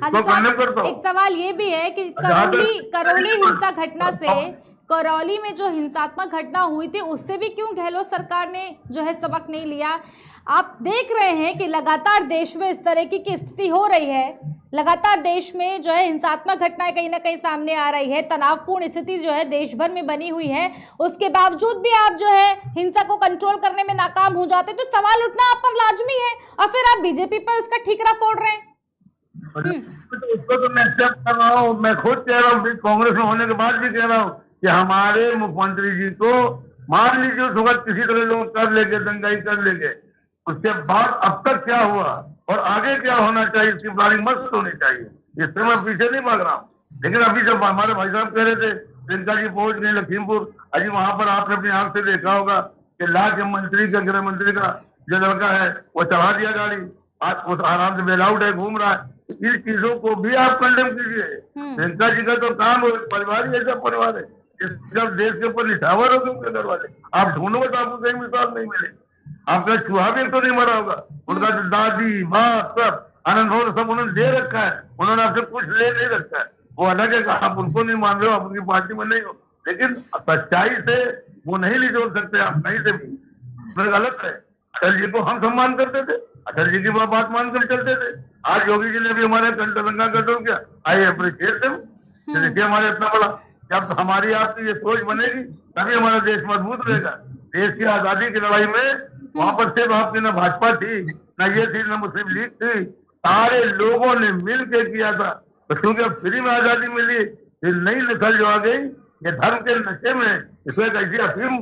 हाजी साहब, एक सवाल ये भी है कि करौली हिंसा घटना से, करौली में जो हिंसात्मक घटना हुई थी उससे भी क्यों गहलोत सरकार ने जो है सबक नहीं लिया? आप देख रहे हैं कि लगातार देश में इस तरह की स्थिति हो रही है, लगातार देश में जो है हिंसात्मक घटनाएं कहीं ना कहीं सामने आ रही है, तनावपूर्ण स्थिति जो है देश भर में बनी हुई है, उसके बावजूद भी आप जो है हिंसा को कंट्रोल करने में नाकाम हो जाते, तो सवाल उठना आप पर लाजमी है, और फिर आप बीजेपी पर उसका ठीकरा फोड़ रहे हैं। उसको तो मैं एक्सेप्ट कर रहा हूँ, मैं खुद कह रहा हूँ, कांग्रेस में होने के बाद भी कह रहा हूँ कि हमारे मुख्यमंत्री जी को मान लीजिए उस वक्त किसी तरह लोग कर लेंगे, दंगाई कर लेंगे, उसके बाद अब तक क्या हुआ और आगे क्या होना चाहिए, इसकी प्लानिंग मस्त होनी चाहिए। इससे मैं पीछे नहीं भाग रहा हूँ, लेकिन अभी जब हमारे भाई साहब कह रहे थे प्रियंका जी पहुंच गई लखीमपुर, अजी वहां पर आपने अपनी आंख से देखा होगा कि ला के मंत्री का, गृह मंत्री का जो लड़का है वो चढ़ा दिया गाड़ी, आज वो आराम से बेलाउट है, घूम रहा है। इन चीजों को भी आप कंडेम कीजिए। प्रियंका जी का तो काम परिवार ही ऐसा परिवार है जब देश के ऊपर निछावर हो गए उनके घर वाले, आप ढूंढो तो आपको कहीं मिसाल नहीं मिले। आपका चूहा भी तो नहीं मरा होगा, उनका तो दादी माँ सब आनंद सब उन्होंने दे रखा है, उन्होंने आपसे कुछ ले नहीं रखा है। वो अलग है कि आप उनको नहीं मान रहे हो, आप उनकी पार्टी में नहीं हो, लेकिन सच्चाई से वो नहीं निचोड़ सकते आप, नहीं से भी गलत है। अटल जी को हम सम्मान करते थे, अटल जी की बात मानकर चलते थे। आज योगी जी ने भी हमारे तेलंगाना कंट्रोल किया, आई अप्रिशिएट देम। देखिए हमारे इतना बड़ा, जब हमारी आपकी ये सोच बनेगी तभी हमारा देश मजबूत रहेगा। देश की आजादी की लड़ाई में वहां पर सिर्फ आपकी न भाजपा थी, न ये थी, न मुस्लिम लीग थी, सारे लोगों ने मिल के किया था। तो क्योंकि अब फ्री में आजादी मिली, फिर नई नस्ल जो आ गई ये धर्म के नशे में इसमें कैसी अफीम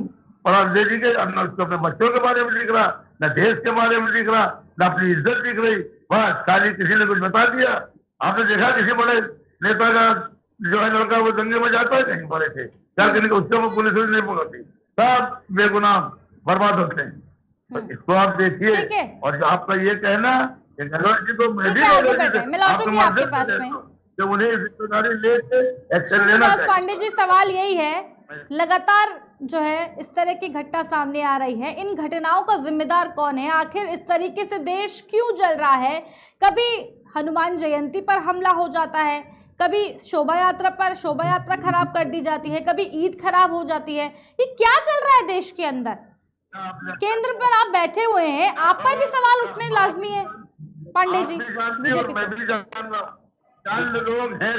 पढ़ा दे दी गई, न अपने बच्चों के बारे में लिख रहा, न देश के बारे में लिख रहा, न अपनी इज्जत लिख रही, बस खाली किसी ने कुछ बता दिया। आपने देखा किसी बड़े नेता का जो है लड़का वो दंगे में जाता है, कहीं पड़े थे क्या करने का, उसके पुलिस नहीं पकड़ती, सब बेगुनाह बर्बाद होते हैं। तो इसको आप देखिए। और जो आपका ये कहना गहलोत जी को मैं भी आपके पास में तो उन्हें जिम्मेदारी लेके एक्शन लेना चाहिए। पांडे जी, सवाल यही है, लगातार जो है इस तरह की घटना सामने आ रही है, इन घटनाओं का जिम्मेदार कौन है? आखिर इस तरीके से देश क्यों जल रहा है? कभी हनुमान जयंती पर हमला हो जाता है, कभी शोभा यात्रा पर शोभा यात्रा खराब कर दी जाती है, कभी ईद खराब हो जाती है। ये क्या चल रहा है देश के अंदर? केंद्र पर आप बैठे हुए हैं, आप पर भी सवाल उठने लाजमी है पांडे जी, बीजेपी। लोग हैं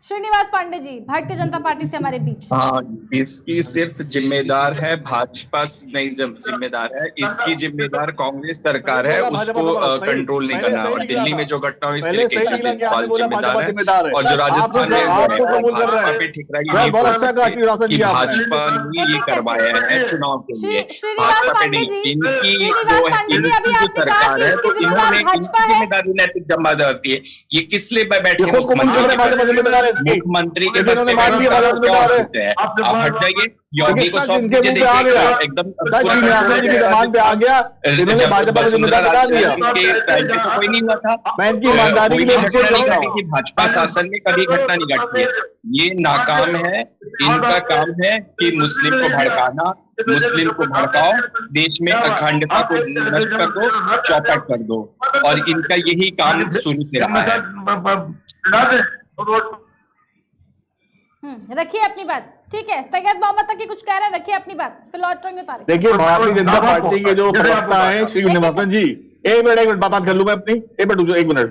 श्रीनिवास पांडे जी, भारतीय जनता पार्टी से हमारे बीच। हाँ, इसकी सिर्फ जिम्मेदार है भाजपा नहीं, जिम्मेदार है इसकी जिम्मेदार कांग्रेस सरकार है, उसको कंट्रोल नहीं करना। और दिल्ली में जो घटना हुई इसके लिए केजरीवाल जिम्मेदार है, और जो राजस्थान में भाजपा पे ठीक रही कि भाजपा ने ये करवाया है चुनाव के लिए, भाजपा पे नहीं। इनकी जो सरकार है तो इन्होंने इनकी जिम्मेदारी नैतिक जिम्मेदारी है। ये किस लिए बैठे मुख्यमंत्री के पद पे आप हट जाइए। योगी को सौंप दीजिए, देखिए एकदम कोई नहीं हुआ था, कोई भी घटना नहीं घटी थी, भाजपा शासन में कभी घटना नहीं घटती है। ये नाकाम है, इनका काम है कि मुस्लिम को भड़काना, मुस्लिम को भड़काओ, देश में अखंडता को नष्ट कर दो, चौपट कर दो, और इनका यही काम शुरू से रहा है। रखिए अपनी बात, ठीक है। सैयद मोहम्मद तक कुछ कह रहे हैं, रखिए अपनी बात, फिर लौट रहे हैं। देखिए भारतीय जनता पार्टी के जो प्रवक्ता है श्री निवासन जी, एक मिनट बात कर लूं मैं अपनी, एक मिनट।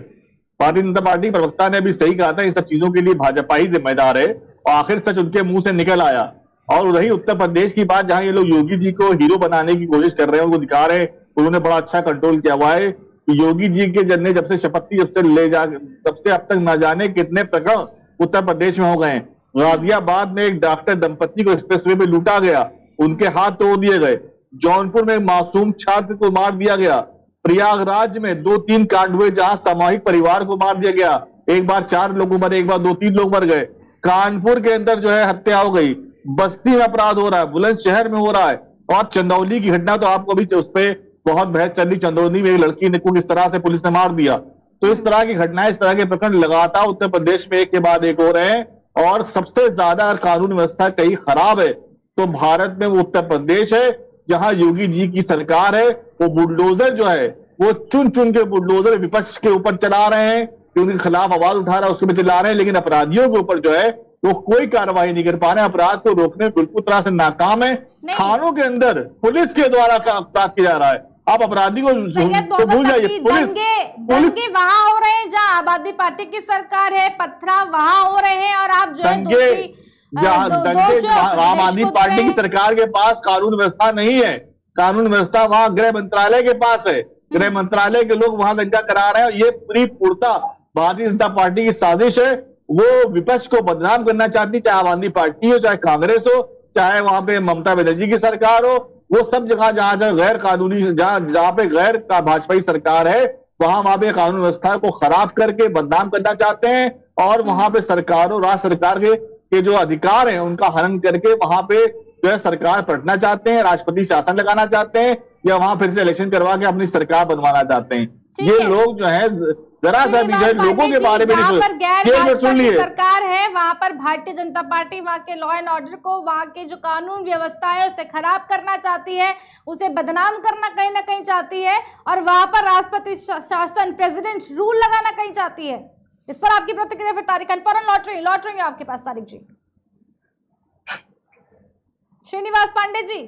भारतीय जनता पार्टी प्रवक्ता ने भी सही कहा था, इन सब चीजों के लिए भाजपा ही जिम्मेदार है, और आखिर सच उनके मुंह से निकल आया। और वही उत्तर प्रदेश की बात, जहां ये लोग योगी जी को हीरो बनाने की कोशिश कर रहे हैं, उनको दिखा रहे हैं, उन्होंने बड़ा अच्छा कंट्रोल किया हुआ है। योगी जी के जन्ने जब से शपथ की, जब से अब तक न जाने कितने प्रकरण उत्तर प्रदेश में हो गए। गाजियाबाद में एक डॉक्टर दंपति को एक्सप्रेसवे में लूटा गया, उनके हाथ तोड़ दिए गए। जौनपुर में मासूम छात्र को मार दिया गया। प्रयागराज में 2-3 कांड हुए जहां सामूहिक परिवार को मार दिया गया, एक बार 4 लोग मरे, एक बार 2-3 लोग मर गए। कानपुर के अंदर जो है हत्या हो गई, बस्ती में अपराध हो रहा है, बुलंदशहर में हो रहा है, और चंदौली की घटना तो आपको भी उस पर बहुत बहस चल रही, चंदौली में एक लड़की ने को किस तरह से पुलिस ने मार दिया। तो इस तरह की घटनाएं, इस तरह के प्रकरण लगातार उत्तर प्रदेश में एक के बाद एक हो रहे हैं। और सबसे ज्यादा अगर कानून व्यवस्था कहीं खराब है तो भारत में वो उत्तर प्रदेश है, जहां योगी जी की सरकार है। वो बुलडोजर जो है वो चुन चुन के बुलडोजर विपक्ष के ऊपर चला रहे हैं, उनके खिलाफ आवाज उठा रहा है, उसके ऊपर चला रहे हैं, लेकिन अपराधियों के ऊपर जो है वो कोई कार्रवाई नहीं कर पा रहे हैं। अपराध को रोकने में बिल्कुल तरह से नाकाम है। थानों के अंदर पुलिस के द्वारा अपराध किया जा रहा है। आप अपराधी को तो भूल जाइए, दंगे वहां हो रहे हैं जहां आम आदमी पार्टी की सरकार है, पथराव वहां हो रहे हैं, और आप जो दंगे आम आदमी पार्टी की सरकार के पास कानून व्यवस्था नहीं है। कानून व्यवस्था वहां गृह मंत्रालय के पास है, गृह मंत्रालय के लोग वहां दंगा करा रहे हैं। ये पूरी पूर्णता भारतीय जनता पार्टी की साजिश है। वो विपक्ष को बदनाम करना चाहती, चाहे आम आदमी पार्टी हो, चाहे कांग्रेस हो, चाहे वहां पे ममता बनर्जी की सरकार हो, वो सब जगह जहां गैर कानूनी, जहां पे गैर भाजपाई सरकार है, वहां पे कानून व्यवस्था को खराब करके बदनाम करना चाहते हैं, और वहां पे सरकारों, राज्य सरकार के जो अधिकार हैं उनका हनन करके वहां पे जो है सरकार पलटना चाहते हैं, राष्ट्रपति शासन लगाना चाहते हैं, या वहां फिर से इलेक्शन करवा के अपनी सरकार बनवाना चाहते हैं। ये लोग जो है जरा सा भी लोगों के बारे में सुन लिए, सरकार है वहां पर भारतीय जनता पार्टी वहां के लॉ एंड ऑर्डर को, वहां के जो कानून व्यवस्था है उसे खराब करना चाहती है, उसे बदनाम करना कहीं ना कहीं चाहती है, और वहां पर राष्ट्रपति शासन, प्रेसिडेंट रूल लगाना कहीं चाहती है। इस पर आपकी प्रतिक्रिया फिर तारिक, फौरन लौट रही हूँ आपके पास तारिक जी। श्रीनिवास पांडे जी,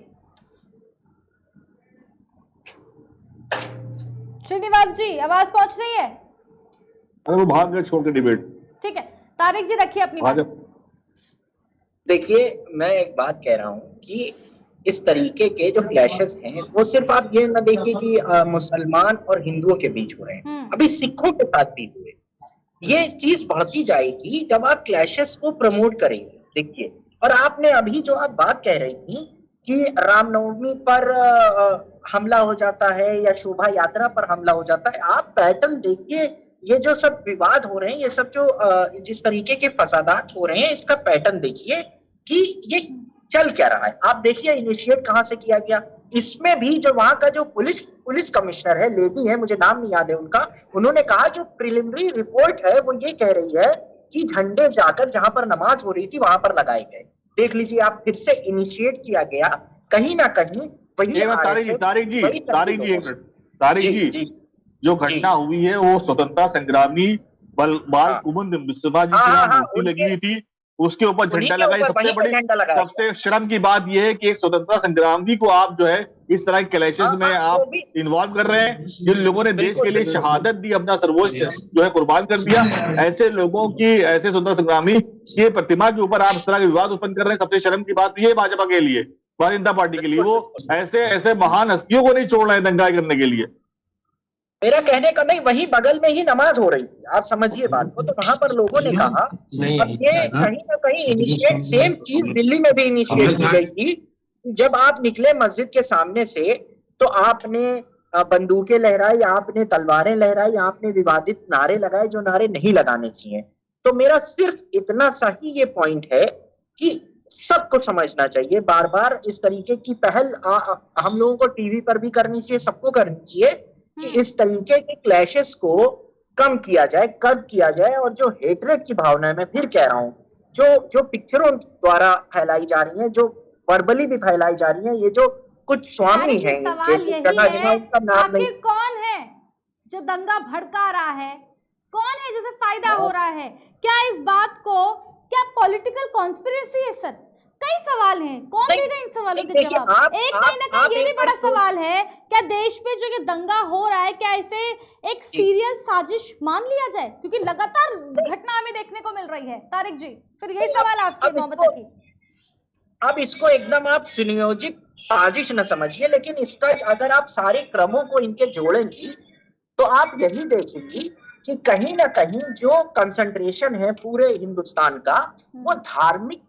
श्रीनिवास जी आवाज पहुंच रही है? अरे वो भाग गए छोड़ के डिबेट। ठीक है, तारिक जी रखिए अपनी बात। देखिए, मैं एक बात कह रहा हूँ कि इस तरीके के जो क्लैशेस हैं वो सिर्फ आप ये ना देखिए कि मुसलमान और हिंदुओं के बीच हो रहे हैं, अभी सिखों के साथ भी हुए। ये चीज बढ़ती जाएगी जब आप क्लैशेस को प्रमोट करेंगे। देखिए, और आपने अभी जो आप बात कह रही थी कि रामनवमी पर हमला हो जाता है या शोभा यात्रा पर हमला हो जाता है, आप पैटर्न देखिए, ये जो सब विवाद हो रहे हैं, ये सब जो जिस तरीके के फसादात हो रहे हैं, इसका पैटर्न देखिए कि ये चल क्या रहा है। आप देखिए इनिशिएट कहां से किया गया। इसमें भी जो वहां का जो पुलिस कमिश्नर है, लेडी है, मुझे नाम नहीं याद है उनका, उन्होंने कहा जो प्रिलिमिनरी रिपोर्ट है वो ये कह रही है कि झंडे जाकर जहां पर नमाज हो रही थी वहां पर लगाए गए। देख लीजिए आप, फिर से इनिशिएट किया गया कहीं ना कहीं वही। तारिक जी, जो घटना हुई है वो स्वतंत्रता संग्रामी बाल कुमुद बिस्वा जी की मूर्ति लगी हुई थी, उसके ऊपर झंडा लगाई। सबसे शर्म की बात यह है कि एक स्वतंत्रता संग्रामी को आप जो है इस तरह के क्लैशेस में आप इन्वॉल्व कर रहे हैं। जिन लोगों ने देश के लिए शहादत दी, अपना सर्वोच्च जो है कुर्बान कर दिया, ऐसे लोगों की, ऐसे स्वतंत्रता संग्रामी की प्रतिमा के ऊपर आप इस तरह के विवाद उत्पन्न कर रहे हैं। सबसे शर्म की बात ये भाजपा के लिए, भारतीय जनता पार्टी के लिए, वो ऐसे महान हस्तियों को नहीं छोड़ रहे हैं दंगा करने के लिए। मेरा कहने का नहीं, वही बगल में ही नमाज हो रही थी, आप समझिए बात को। तो वहां पर लोगों ने कहा, अब ये कहीं ना कहीं इनिशिएट, सेम चीज दिल्ली में भी इनिशिएट की गई थी। जब आप निकले मस्जिद के सामने से तो आपने बंदूकें लहराई, आपने तलवारें लहराई, आपने विवादित नारे लगाए जो नारे नहीं लगाने चाहिए। तो मेरा सिर्फ इतना सा ही ये पॉइंट है कि सबको समझना चाहिए, बार बार इस तरीके की पहल हम लोगों को टीवी पर भी करनी चाहिए, सबको करनी चाहिए कि इस तरीके के क्लैशेस को कम किया जाए, कम किया जाए। और जो हेट्रेड की भावना है, मैं फिर कह रहा हूँ, जो पिक्चरों द्वारा फैलाई जा रही है, जो वर्बली भी फैलाई जा रही है, ये जो कुछ स्वामी हैं, सवाल यही है, आखिर कौन है जो दंगा भड़का रहा है, कौन है जिसे फायदा हो रहा है? क्या इस बात को, क्या पॉलिटिकल कॉन्स्पिरेसी है? सर, कई सवाल हैं, कौन देगा इन सवालों के जवाब? एक कहीं ना कहीं ये भी बड़ा सवाल है, क्या देश पे जो ये दंगा हो रहा है, क्या इसे एक सीरियल साजिश मान लिया जाए? क्योंकि लगातार घटना हमें देखने को मिल रही है। तारिक जी, फिर यही सवाल आपसे मोहम्मद की। अब इसको एकदम आप सुनियोजित साजिश न समझिए, लेकिन इसका अगर आप सारे क्रमों को इनके जोड़ेंगी तो आप यही देखेंगी कि कहीं ना कहीं जो कंसंट्रेशन है पूरे हिंदुस्तान का, वो धार्मिक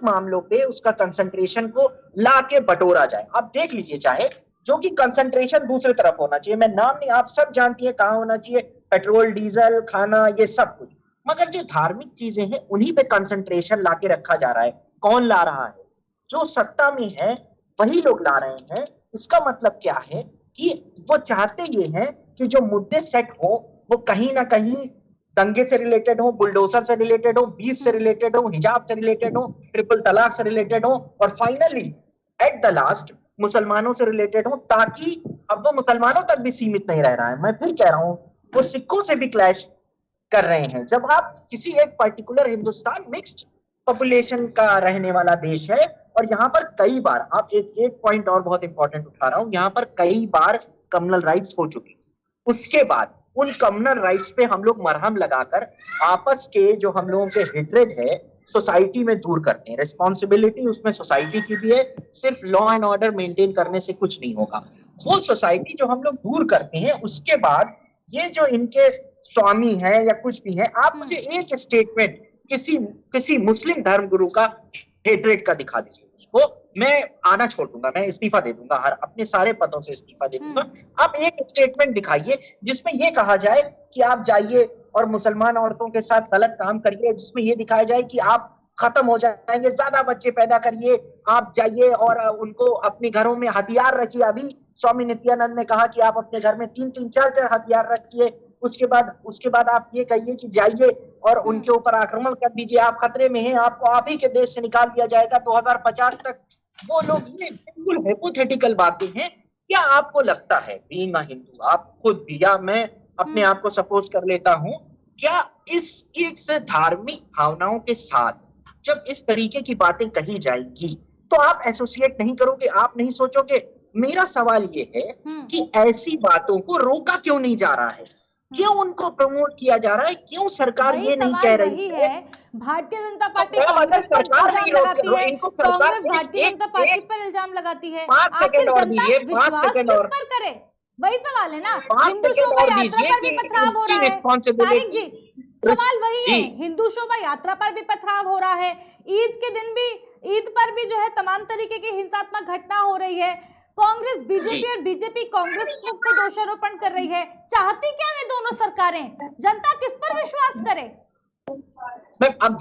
मामलों पे उसका कंसंट्रेशन को ला के बटोरा जाए। आप देख लीजिए, चाहे जो कि कंसंट्रेशन दूसरी तरफ होना चाहिए, मैं नाम नहीं, आप सब जानती है कहाँ होना चाहिए, पेट्रोल, डीजल, खाना, ये सब कुछ, मगर जो धार्मिक चीजें हैं उन्हीं पे कंसंट्रेशन ला के रखा जा रहा है। कौन ला रहा है? जो सत्ता में है वही लोग ला रहे हैं। इसका मतलब क्या है कि वो चाहते ये हैं कि जो मुद्दे सेट हो वो कहीं ना कहीं दंगे से रिलेटेड हो, बुलडोजर से रिलेटेड हो, बीफ से रिलेटेड हो, हिजाब से रिलेटेड हो, ट्रिपल तलाक से रिलेटेड हो, और फाइनली एट द लास्ट मुसलमानों से रिलेटेड हो, ताकि अब वो मुसलमानों तक भी सीमित नहीं रह रहा है। मैं फिर कह रहा हूँ, वो सिखों से भी क्लैश कर रहे हैं। जब आप किसी एक पर्टिकुलर, हिंदुस्तान मिक्स्ड पॉपुलेशन का रहने वाला देश है, और यहाँ पर कई बार, आप एक पॉइंट और बहुत इंपॉर्टेंट उठा रहा हूँ, यहाँ पर कई बार कम्युनल राइट्स हो चुकी, उसके बाद उन कम्युनल राइट्स पे हम लोग मरहम लगाकर आपस के जो हम लोगों के हेट्रेड है सोसाइटी में दूर करते हैं। रिस्पॉन्सिबिलिटी उसमें सोसाइटी की भी है, सिर्फ लॉ एंड ऑर्डर मेंटेन करने से कुछ नहीं होगा। वो सोसाइटी जो हम लोग दूर करते हैं, उसके बाद ये जो इनके स्वामी है या कुछ भी है, आप मुझे एक स्टेटमेंट किसी मुस्लिम धर्म गुरु का हेट्रेड का दिखा दीजिए, उसको मैं आना छोड़ दूंगा, मैं इस्तीफा दे दूंगा, अपने सारे पदों से इस्तीफा दे दूंगा। आप एक स्टेटमेंट दिखाइए जिसमें ये कहा जाए कि आप जाइए और मुसलमान औरतों के साथ गलत काम करिए, जिसमें ये दिखाया जाए कि आप खत्म हो जाएंगे, ज्यादा बच्चे पैदा करिए, आप जाइए और उनको अपने घरों में हथियार रखिए। अभी स्वामी नित्यानंद ने कहा कि आप अपने घर में 3-3, 4-4 हथियार रखिए। उसके बाद आप ये कहिए कि जाइए और उनके ऊपर आक्रमण कर दीजिए, आप खतरे में हैं, आपको आप ही के देश से निकाल दिया जाएगा 2050 तक। वो लोग, ये बिल्कुल हाइपोथेटिकल बातें हैं। क्या आपको लगता है, बीइंग अ हिंदू, आप खुद भी या मैं अपने आप को सपोज कर लेता हूँ, क्या इस धार्मिक भावनाओं के साथ जब इस तरीके की बातें कही जाएगी तो आप एसोसिएट नहीं करोगे, आप नहीं सोचोगे? मेरा सवाल ये है कि ऐसी बातों को रोका क्यों नहीं जा रहा है, क्यों उनको प्रमोट किया जा रहा है, क्यों सरकार ये नहीं कह रही है? भारतीय जनता पार्टी तो कांग्रेस पर सरकार इल्जाम नहीं रोक- लगाती है, इनको सरकार कांग्रेस एक- भारतीय एक- जनता पार्टी एक- पर इल्जाम लगाती है। 5 आखिर सेकंड और जनता दीजिए, 5 विश्वास सेकंड किस और पर करे? वही सवाल है ना। 5 हिंदू सेकंड शोभा और यात्रा दीजिए पर भी कि पथराव हो रहा है। responsibility- तारिक जी, सवाल वही है, जी। हिंदू शोभा यात्रा पर भी पथराव हो रहा है, ईद के दिन भी, ईद पर भी जो है तमाम तरीके की हिंसात्मक घटना हो रही है। कांग्रेस बीजेपी और बीजेपी कांग्रेस को दोषारोपण कर रही है। चाहती क्या है दोनों सरकारें? जनता किस पर विश्वास करे? मैम, अब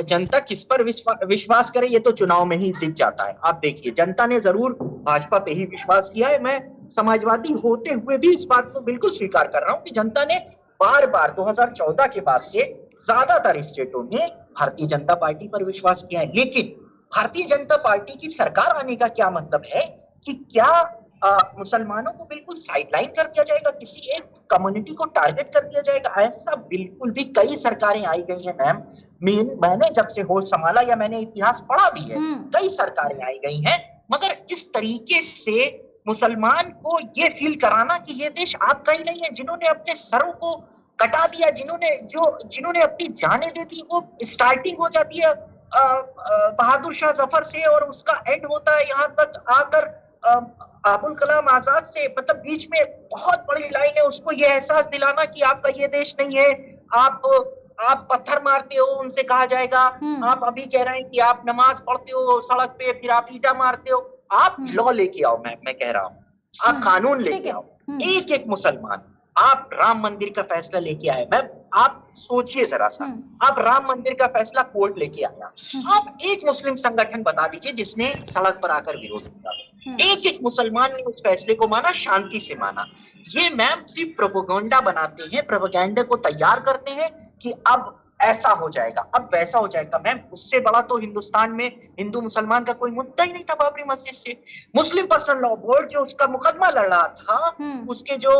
जनता किस पर विश्वास करे, ये तो चुनाव में ही दिख जाता है। आप देखिए, जनता ने जरूर भाजपा पे ही विश्वास किया है। मैं समाजवादी होते हुए भी इस बात को बिल्कुल स्वीकार कर रहा हूं कि जनता ने बार बार 2014 के बाद से ज्यादातर स्टेटों में भारतीय जनता पार्टी पर विश्वास किया है। लेकिन भारतीय जनता पार्टी की सरकार आने का क्या मतलब है कि क्या मुसलमानों को बिल्कुल साइडलाइन कर दिया जाएगा, किसी एक कम्युनिटी को टारगेट कर दिया जाएगा? ऐसा बिल्कुल भी, कई सरकारें आई गई हैं मैम, मैंने जब से होश संभाला या मैंने इतिहास पढ़ा भी है, कई सरकारें आई गई हैं, मगर इस तरीके से मुसलमान को ये फील कराना कि ये देश आपका ही नहीं है, जिन्होंने अपने सरों को कटा दिया, जिन्होंने अपनी जानें दे दी, वो स्टार्टिंग हो जाती है बहादुर शाह जफर से और उसका एंड होता है यहाँ तक आकर अबुल कलाम आजाद से। मतलब बीच में बहुत बड़ी लाइन है, उसको ये एहसास दिलाना कि आपका ये देश नहीं है, आप पत्थर मारते हो, उनसे कहा जाएगा। आप अभी कह रहे हैं कि आप नमाज पढ़ते हो सड़क पे, फिर आप ईटा मारते हो। आप लॉ लेके आओ, मैं कह रहा हूँ, आप कानून लेके आओ। एक एक मुसलमान, आप राम मंदिर का फैसला लेके आए मैम, आप सोचिए जरा सा, आप राम मंदिर का फैसला कोर्ट लेके आया, आप एक मुस्लिम संगठन बता दीजिए जिसने सड़क पर आकर विरोध किया। एक एक मुसलमान ने उस फैसले को माना, शांति से माना। ये मैम सिर्फ प्रोपेगेंडा बनाते हैं, प्रोपेगेंडा को तैयार करते हैं कि अब ऐसा हो जाएगा, अब वैसा हो जाएगा। मैम, उससे बड़ा तो हिंदुस्तान में हिंदू मुसलमान का कोई मुद्दा ही नहीं था बाबरी मस्जिद से। मुस्लिम पर्सनल लॉ बोर्ड जो उसका मुकदमा लड़ रहा था, उसके जो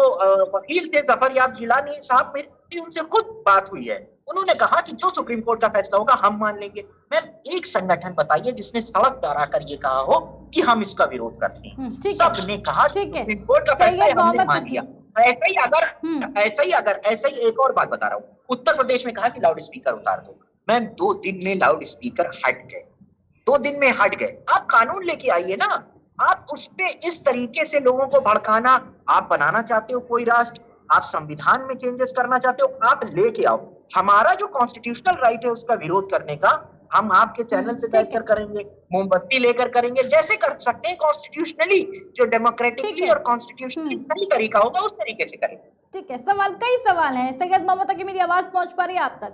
वकील थे जफर याब जिलानी साहब, मेरी उनसे खुद बात हुई है, उन्होंने कहा कि जो सुप्रीम कोर्ट का फैसला होगा हम मान लेंगे। मैम, एक संगठन बताइए जिसने सड़क पर आकर ये कहा हो कि हम इसका विरोध करते हैं। सबने कहा सुप्रीम कोर्ट का फैसला हमने मान लिया। ऐसा ही एक और बात बता रहा हूँ, उत्तर प्रदेश में कहा कि लाउड स्पीकर उतार दो। मैम, 2 दिन में लाउड स्पीकर हट गए, 2 दिन में हट गए। आप कानून लेके आइए ना, आप उस पे इस तरीके से लोगों को भड़काना, आप बनाना चाहते हो कोई राष्ट्र, आप संविधान में चेंजेस करना चाहते हो, आप लेके आओ। हमारा जो कॉन्स्टिट्यूशनल राइट है उसका विरोध करने का, हम आपके चैनल पे बैठकर करेंगे, मोमबत्ती लेकर करेंगे, जैसे कर सकते हैं कॉन्स्टिट्यूशनली, जो डेमोक्रेटिकली और कॉन्स्टिट्यूशनली सही तरीका होगा उस तरीके से करेंगे। ठीक है, कई सवाल हैं। सैयद मोहम्मद तकी, मेरी आवाज पहुंच पा रही है आप तक?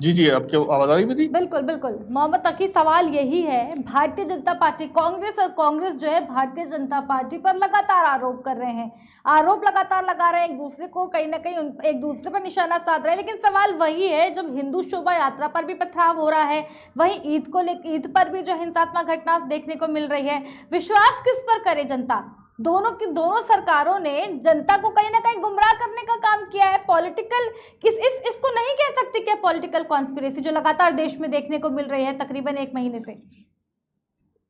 जी, आपकी आवाज आ रही है? बिल्कुल बिल्कुल। मोहम्मद तकी, सवाल यही है, भारतीय जनता पार्टी, कांग्रेस जो है भारतीय जनता पार्टी पर लगातार आरोप कर रहे हैं, आरोप लगातार लगा रहे हैं, एक दूसरे को कहीं ना कहीं एक दूसरे पर निशाना साध रहे हैं। लेकिन सवाल वही है, जब हिंदू शोभा यात्रा पर भी पथराव हो रहा है, वहीं ईद पर भी जो हिंसात्मक घटना देखने को मिल रही है, विश्वास किस पर करे जनता? दोनों सरकारों ने जनता को कहीं ना कहीं गुमराह करने का काम किया है। पॉलिटिकल इसको नहीं कह सकते क्या पॉलिटिकल कॉन्स्पिरेसी जो लगातार देश में देखने को मिल रही है तकरीबन 1 महीने से?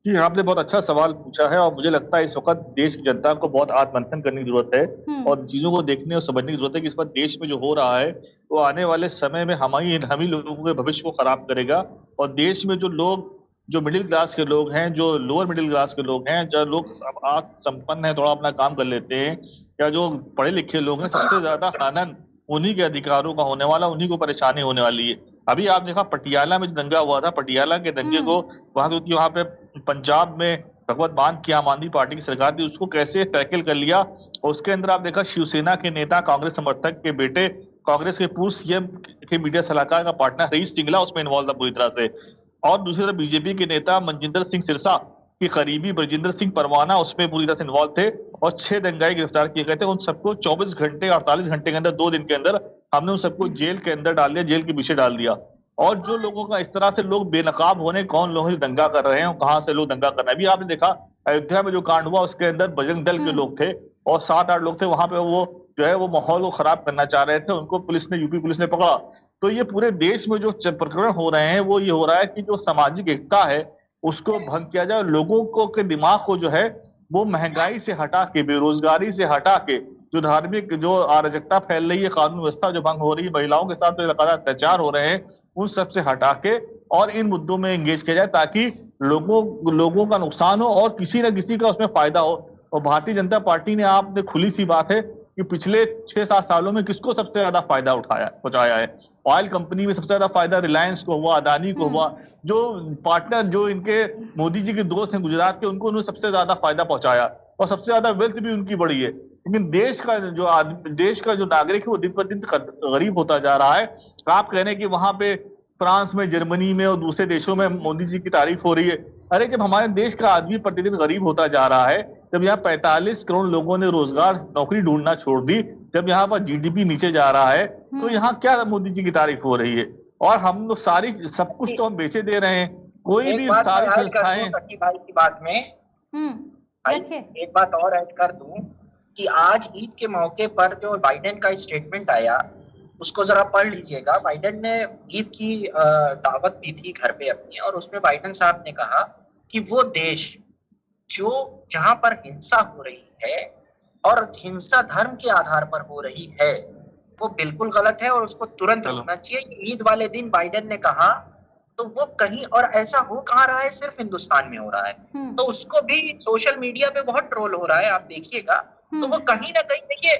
जी, आपने बहुत अच्छा सवाल पूछा है और मुझे लगता है इस वक्त देश की जनता को बहुत आत्ममंथन करने की जरूरत है और चीजों को देखने और समझने की जरूरत है कि इस वक्त देश में जो हो रहा है वो आने वाले समय में हम ही लोगों के भविष्य को खराब करेगा। और देश में जो मिडिल क्लास के लोग हैं, जो लोअर मिडिल क्लास के लोग हैं, जो लोग संपन्न है, थोड़ा अपना काम कर लेते हैं, या जो पढ़े लिखे लोग हैं, सबसे ज्यादा हनन उन्हीं के अधिकारों का होने वाला, उन्हीं को परेशानी होने वाली है। अभी आप देखा पटियाला में जो दंगा हुआ था, पटियाला के दंगे को क्योंकि वहां पे पंजाब में भगवत मान की आम आदमी पार्टी की सरकार थी, उसको कैसे टैकल कर लिया। और उसके अंदर आप देखा शिवसेना के नेता, कांग्रेस समर्थक के बेटे, कांग्रेस के पूर्व सीएम के मीडिया सलाहकार का पार्टनर रईस सिंगला उसमें इन्वॉल्व था पूरी तरह से। और दूसरी तरफ बीजेपी के नेता मनजिंदर सिंह सिरसा के करीबी ब्रजेंद्र सिंह परवाना उसमें पूरी तरह से इन्वॉल्व थे और 6 दंगाई गिरफ्तार किए गए थे। उन सबको 24 घंटे 48 घंटे के अंदर, 2 दिन के अंदर हमने उन सबको जेल के अंदर डाल दिया, जेल के पीछे डाल दिया। और जो लोगों का इस तरह से लोग बेनकाब होने, कौन लोग दंगा कर रहे हैं, कहाँ से लोग दंगा कर रहे हैं। अभी आपने देखा अयोध्या में जो कांड हुआ उसके अंदर बजरंग दल के लोग थे और 7-8 लोग थे, वहां पे वो जो है वो माहौल को खराब करना चाह रहे थे, उनको पुलिस ने, यूपी पुलिस ने पकड़ा। तो ये पूरे देश में जो प्रकरण हो रहे हैं वो ये हो रहा है कि जो सामाजिक एकता है उसको भंग किया जाए, लोगों को के दिमाग को जो है वो महंगाई से हटा के, बेरोजगारी से हटा के, जो धार्मिक जो अराजकता फैल रही है, कानून व्यवस्था जो भंग हो रही है, महिलाओं के साथ जो लगातार अत्याचार हो रहे हैं, उन सब से हटा के और इन मुद्दों में एंगेज किया जाए ताकि लोगों का नुकसान हो और किसी न किसी का उसमें फायदा हो। और भारतीय जनता पार्टी ने, आपने खुली सी बात है कि पिछले 6-7 सालों में किसको सबसे ज्यादा फायदा पहुंचाया है? ऑयल कंपनी में सबसे ज्यादा फायदा रिलायंस को हुआ, अदानी को हुआ। जो पार्टनर जो इनके मोदी जी के दोस्त हैं गुजरात के, उनको उन्होंने सबसे ज्यादा फायदा पहुंचाया और सबसे ज्यादा वेल्थ भी उनकी बढ़ी है। लेकिन देश का जो नागरिक है वो दिन पर दिन गरीब होता जा रहा है। आप कह रहे हैं कि वहां पे फ्रांस में, जर्मनी में और दूसरे देशों में मोदी जी की तारीफ हो रही है। अरे जब हमारे देश का आदमी प्रतिदिन गरीब होता जा रहा है, जब यहाँ 45 करोड़ लोगों ने रोजगार नौकरी ढूंढना छोड़ दी, जब यहाँ पर जीडीपी नीचे जा रहा है, तो यहाँ क्या मोदी जी की तारीफ हो रही है? और हम लोग सब कुछ तो हम बेचे दे रहे हैं। कोई भी सारी संस्थाएं भाई की बात में एक बात और ऐड कर दूं कि आज ईद के मौके पर जो बाइडेन का स्टेटमेंट आया उसको जरा पढ़ लीजिएगा। बाइडेन ने ईद की दावत दी थी घर पे अपनी, और उसमें बाइडेन साहब ने कहा कि वो देश जो जहां पर हिंसा हो रही है और हिंसा धर्म के आधार पर हो रही है वो बिल्कुल गलत है और उसको तुरंत रोकना चाहिए। ईद वाले दिन बाइडेन ने कहा तो वो कहीं, और ऐसा हो कहाँ रहा है, सिर्फ हिंदुस्तान में हो रहा है। तो उसको भी सोशल मीडिया पे बहुत ट्रोल हो रहा है, आप देखिएगा। तो वो कहीं ना कहीं देखिए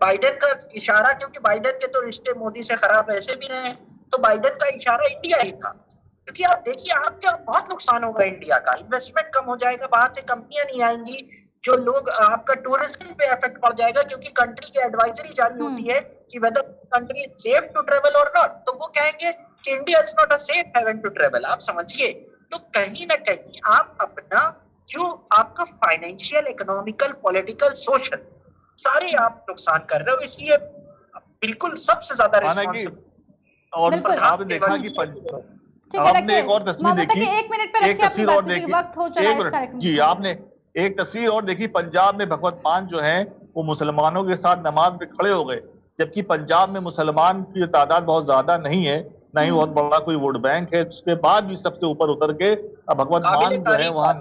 बाइडेन का इशारा, क्योंकि बाइडेन के तो रिश्ते मोदी से खराब ऐसे भी रहे, तो बाइडेन का इशारा इंडिया ही था। क्योंकि आप देखिए आपके बहुत नुकसान होगा, इंडिया का इन्वेस्टमेंट कम हो जाएगा, बाहर से कंपनियां नहीं आएंगी, जो लोग, आपका टूरिज्म पे इफेक्ट पड़ जाएगा, क्योंकि कंट्री की एडवाइजरी जारी होती है कि whether country is safe to travel और नॉट, तो वो कहेंगे कि India is not a safe haven to travel. आप समझिए, तो कहीं ना कहीं आप अपना जो आपका फाइनेंशियल, इकोनॉमिकल, पॉलिटिकल, सोशल सारे आप नुकसान कर रहे हो। इसलिए बिल्कुल सबसे ज्यादा रिस्पॉन्सिबल। और आपने देखा कि आपने एक और तस्वीर देखी, एक तस्वीर और देखी, जी आपने एक तस्वीर और देखी, पंजाब में भगवंत मान जो है वो मुसलमानों के साथ नमाज में खड़े हो गए, जबकि पंजाब में मुसलमान की तादाद बहुत ज्यादा नहीं है, ना ही बहुत बड़ा कोई वोट बैंक है। उसके बाद भी सबसे ऊपर उतर के भगवंत मान जो है वहां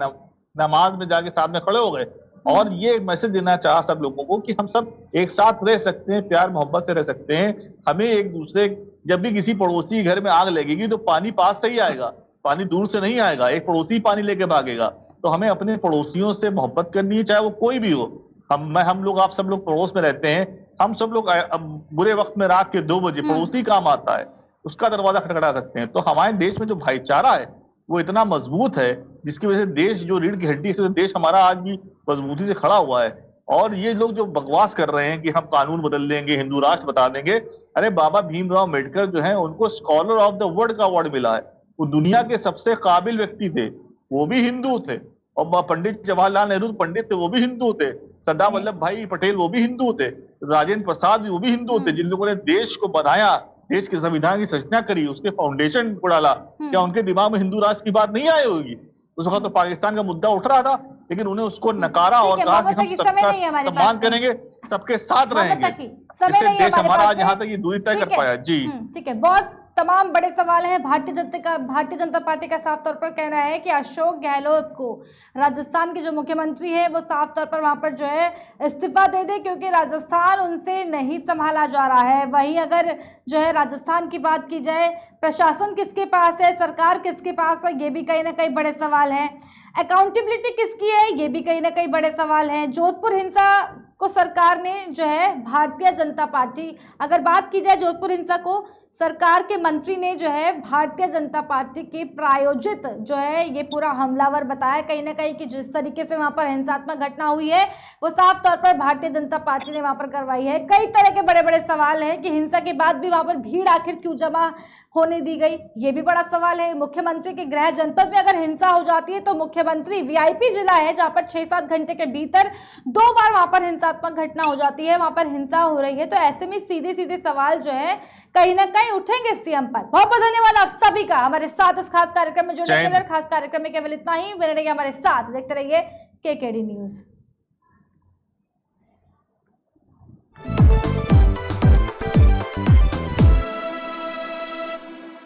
नमाज में जाके साथ में खड़े हो गए। और ये मैसेज देना चाहा सब लोगों को कि हम सब एक साथ रह सकते हैं, प्यार मोहब्बत से रह सकते हैं। हमें एक दूसरे, जब भी किसी पड़ोसी घर में आग लगेगी तो पानी पास से ही आएगा, पानी दूर से नहीं आएगा, एक पड़ोसी पानी लेके भागेगा। तो हमें अपने पड़ोसियों से मोहब्बत करनी है, चाहे वो कोई भी हो। हम लोग, आप सब लोग पड़ोस में रहते हैं, हम सब लोग बुरे वक्त में रात के 2 बजे पड़ोसी काम आता है, उसका दरवाजा खटखटा सकते हैं। तो हमारे देश में जो भाईचारा है वो इतना मजबूत है, जिसकी वजह से देश जो रीढ़ की हड्डी से देश हमारा आज भी मजबूती से खड़ा हुआ है। और ये लोग जो बकवास कर रहे हैं कि हम कानून बदल देंगे, हिंदू राष्ट्र बता देंगे, अरे बाबा भीमराव अम्बेडकर जो है उनको स्कॉलर ऑफ द वर्ल्ड का अवार्ड मिला है। वो दुनिया के सबसे काबिल व्यक्ति थे, वो भी हिंदू थे। और पंडित जवाहरलाल नेहरू पंडित थे, वो भी हिंदू थे। सरदार वल्लभ भाई पटेल वो भी हिंदू थे। राजेंद्र प्रसाद भी वो भी हिंदू थे, जिन लोगों ने देश को बनाया, देश के संविधान की रचना करी, उसके फाउंडेशन को डाला। क्या उनके दिमाग में हिंदू राष्ट्र की बात नहीं आई होगी? उस वक्त तो पाकिस्तान का मुद्दा उठ रहा था, लेकिन उन्हें उसको नकारा और कहा कि हम सबका सम्मान करेंगे, सबके साथ रहेंगे। इससे देश हमारा आज यहाँ तक ये दूरी तय कर पाया। जी ठीक है, बहुत तमाम बड़े सवाल हैं। भारतीय जनता पार्टी का साफ तौर पर कहना है कि अशोक गहलोत को, राजस्थान के जो मुख्यमंत्री हैं, वो साफ तौर पर वहां पर जो है इस्तीफा दे दे, क्योंकि राजस्थान उनसे नहीं संभाला जा रहा है। वहीं अगर जो है राजस्थान की बात की जाए, प्रशासन किसके पास है, सरकार किसके पास है, ये भी कहीं ना कहीं बड़े सवाल हैं। अकाउंटेबिलिटी किसकी है, ये भी कहीं ना कहीं बड़े सवाल हैं। जोधपुर हिंसा को सरकार ने जो है, भारतीय जनता पार्टी, अगर बात की जाए जोधपुर हिंसा को, सरकार के मंत्री ने जो है भारतीय जनता पार्टी के प्रायोजित जो है ये पूरा हमलावर बताया कहीं ना कहीं, कि जिस तरीके से वहां पर हिंसात्मक घटना हुई है वो साफ तौर पर भारतीय जनता पार्टी ने वहां पर करवाई है। कई तरह के बड़े बड़े सवाल हैं कि हिंसा के बाद भी वहां पर भीड़ आखिर क्यों जमा होने दी गई, ये भी बड़ा सवाल है। मुख्यमंत्री के गृह जनपद में अगर हिंसा हो जाती है तो मुख्यमंत्री, वीआईपी जिला है जहां पर 6-7 घंटे के भीतर 2 बार वहां पर हिंसात्मक घटना हो जाती है, वहां पर हिंसा हो रही है। तो ऐसे में सीधे सीधे सवाल जो है कहीं ना कहीं उठेंगे सीएम पर। बहुत बहुत धन्यवाद आप सभी का हमारे साथ इस खास कार्यक्रम में जुड़ने के लिए। खास कार्यक्रम में केवल इतना ही, बने रहिए हमारे साथ, देखते रहिए केकेडी न्यूज।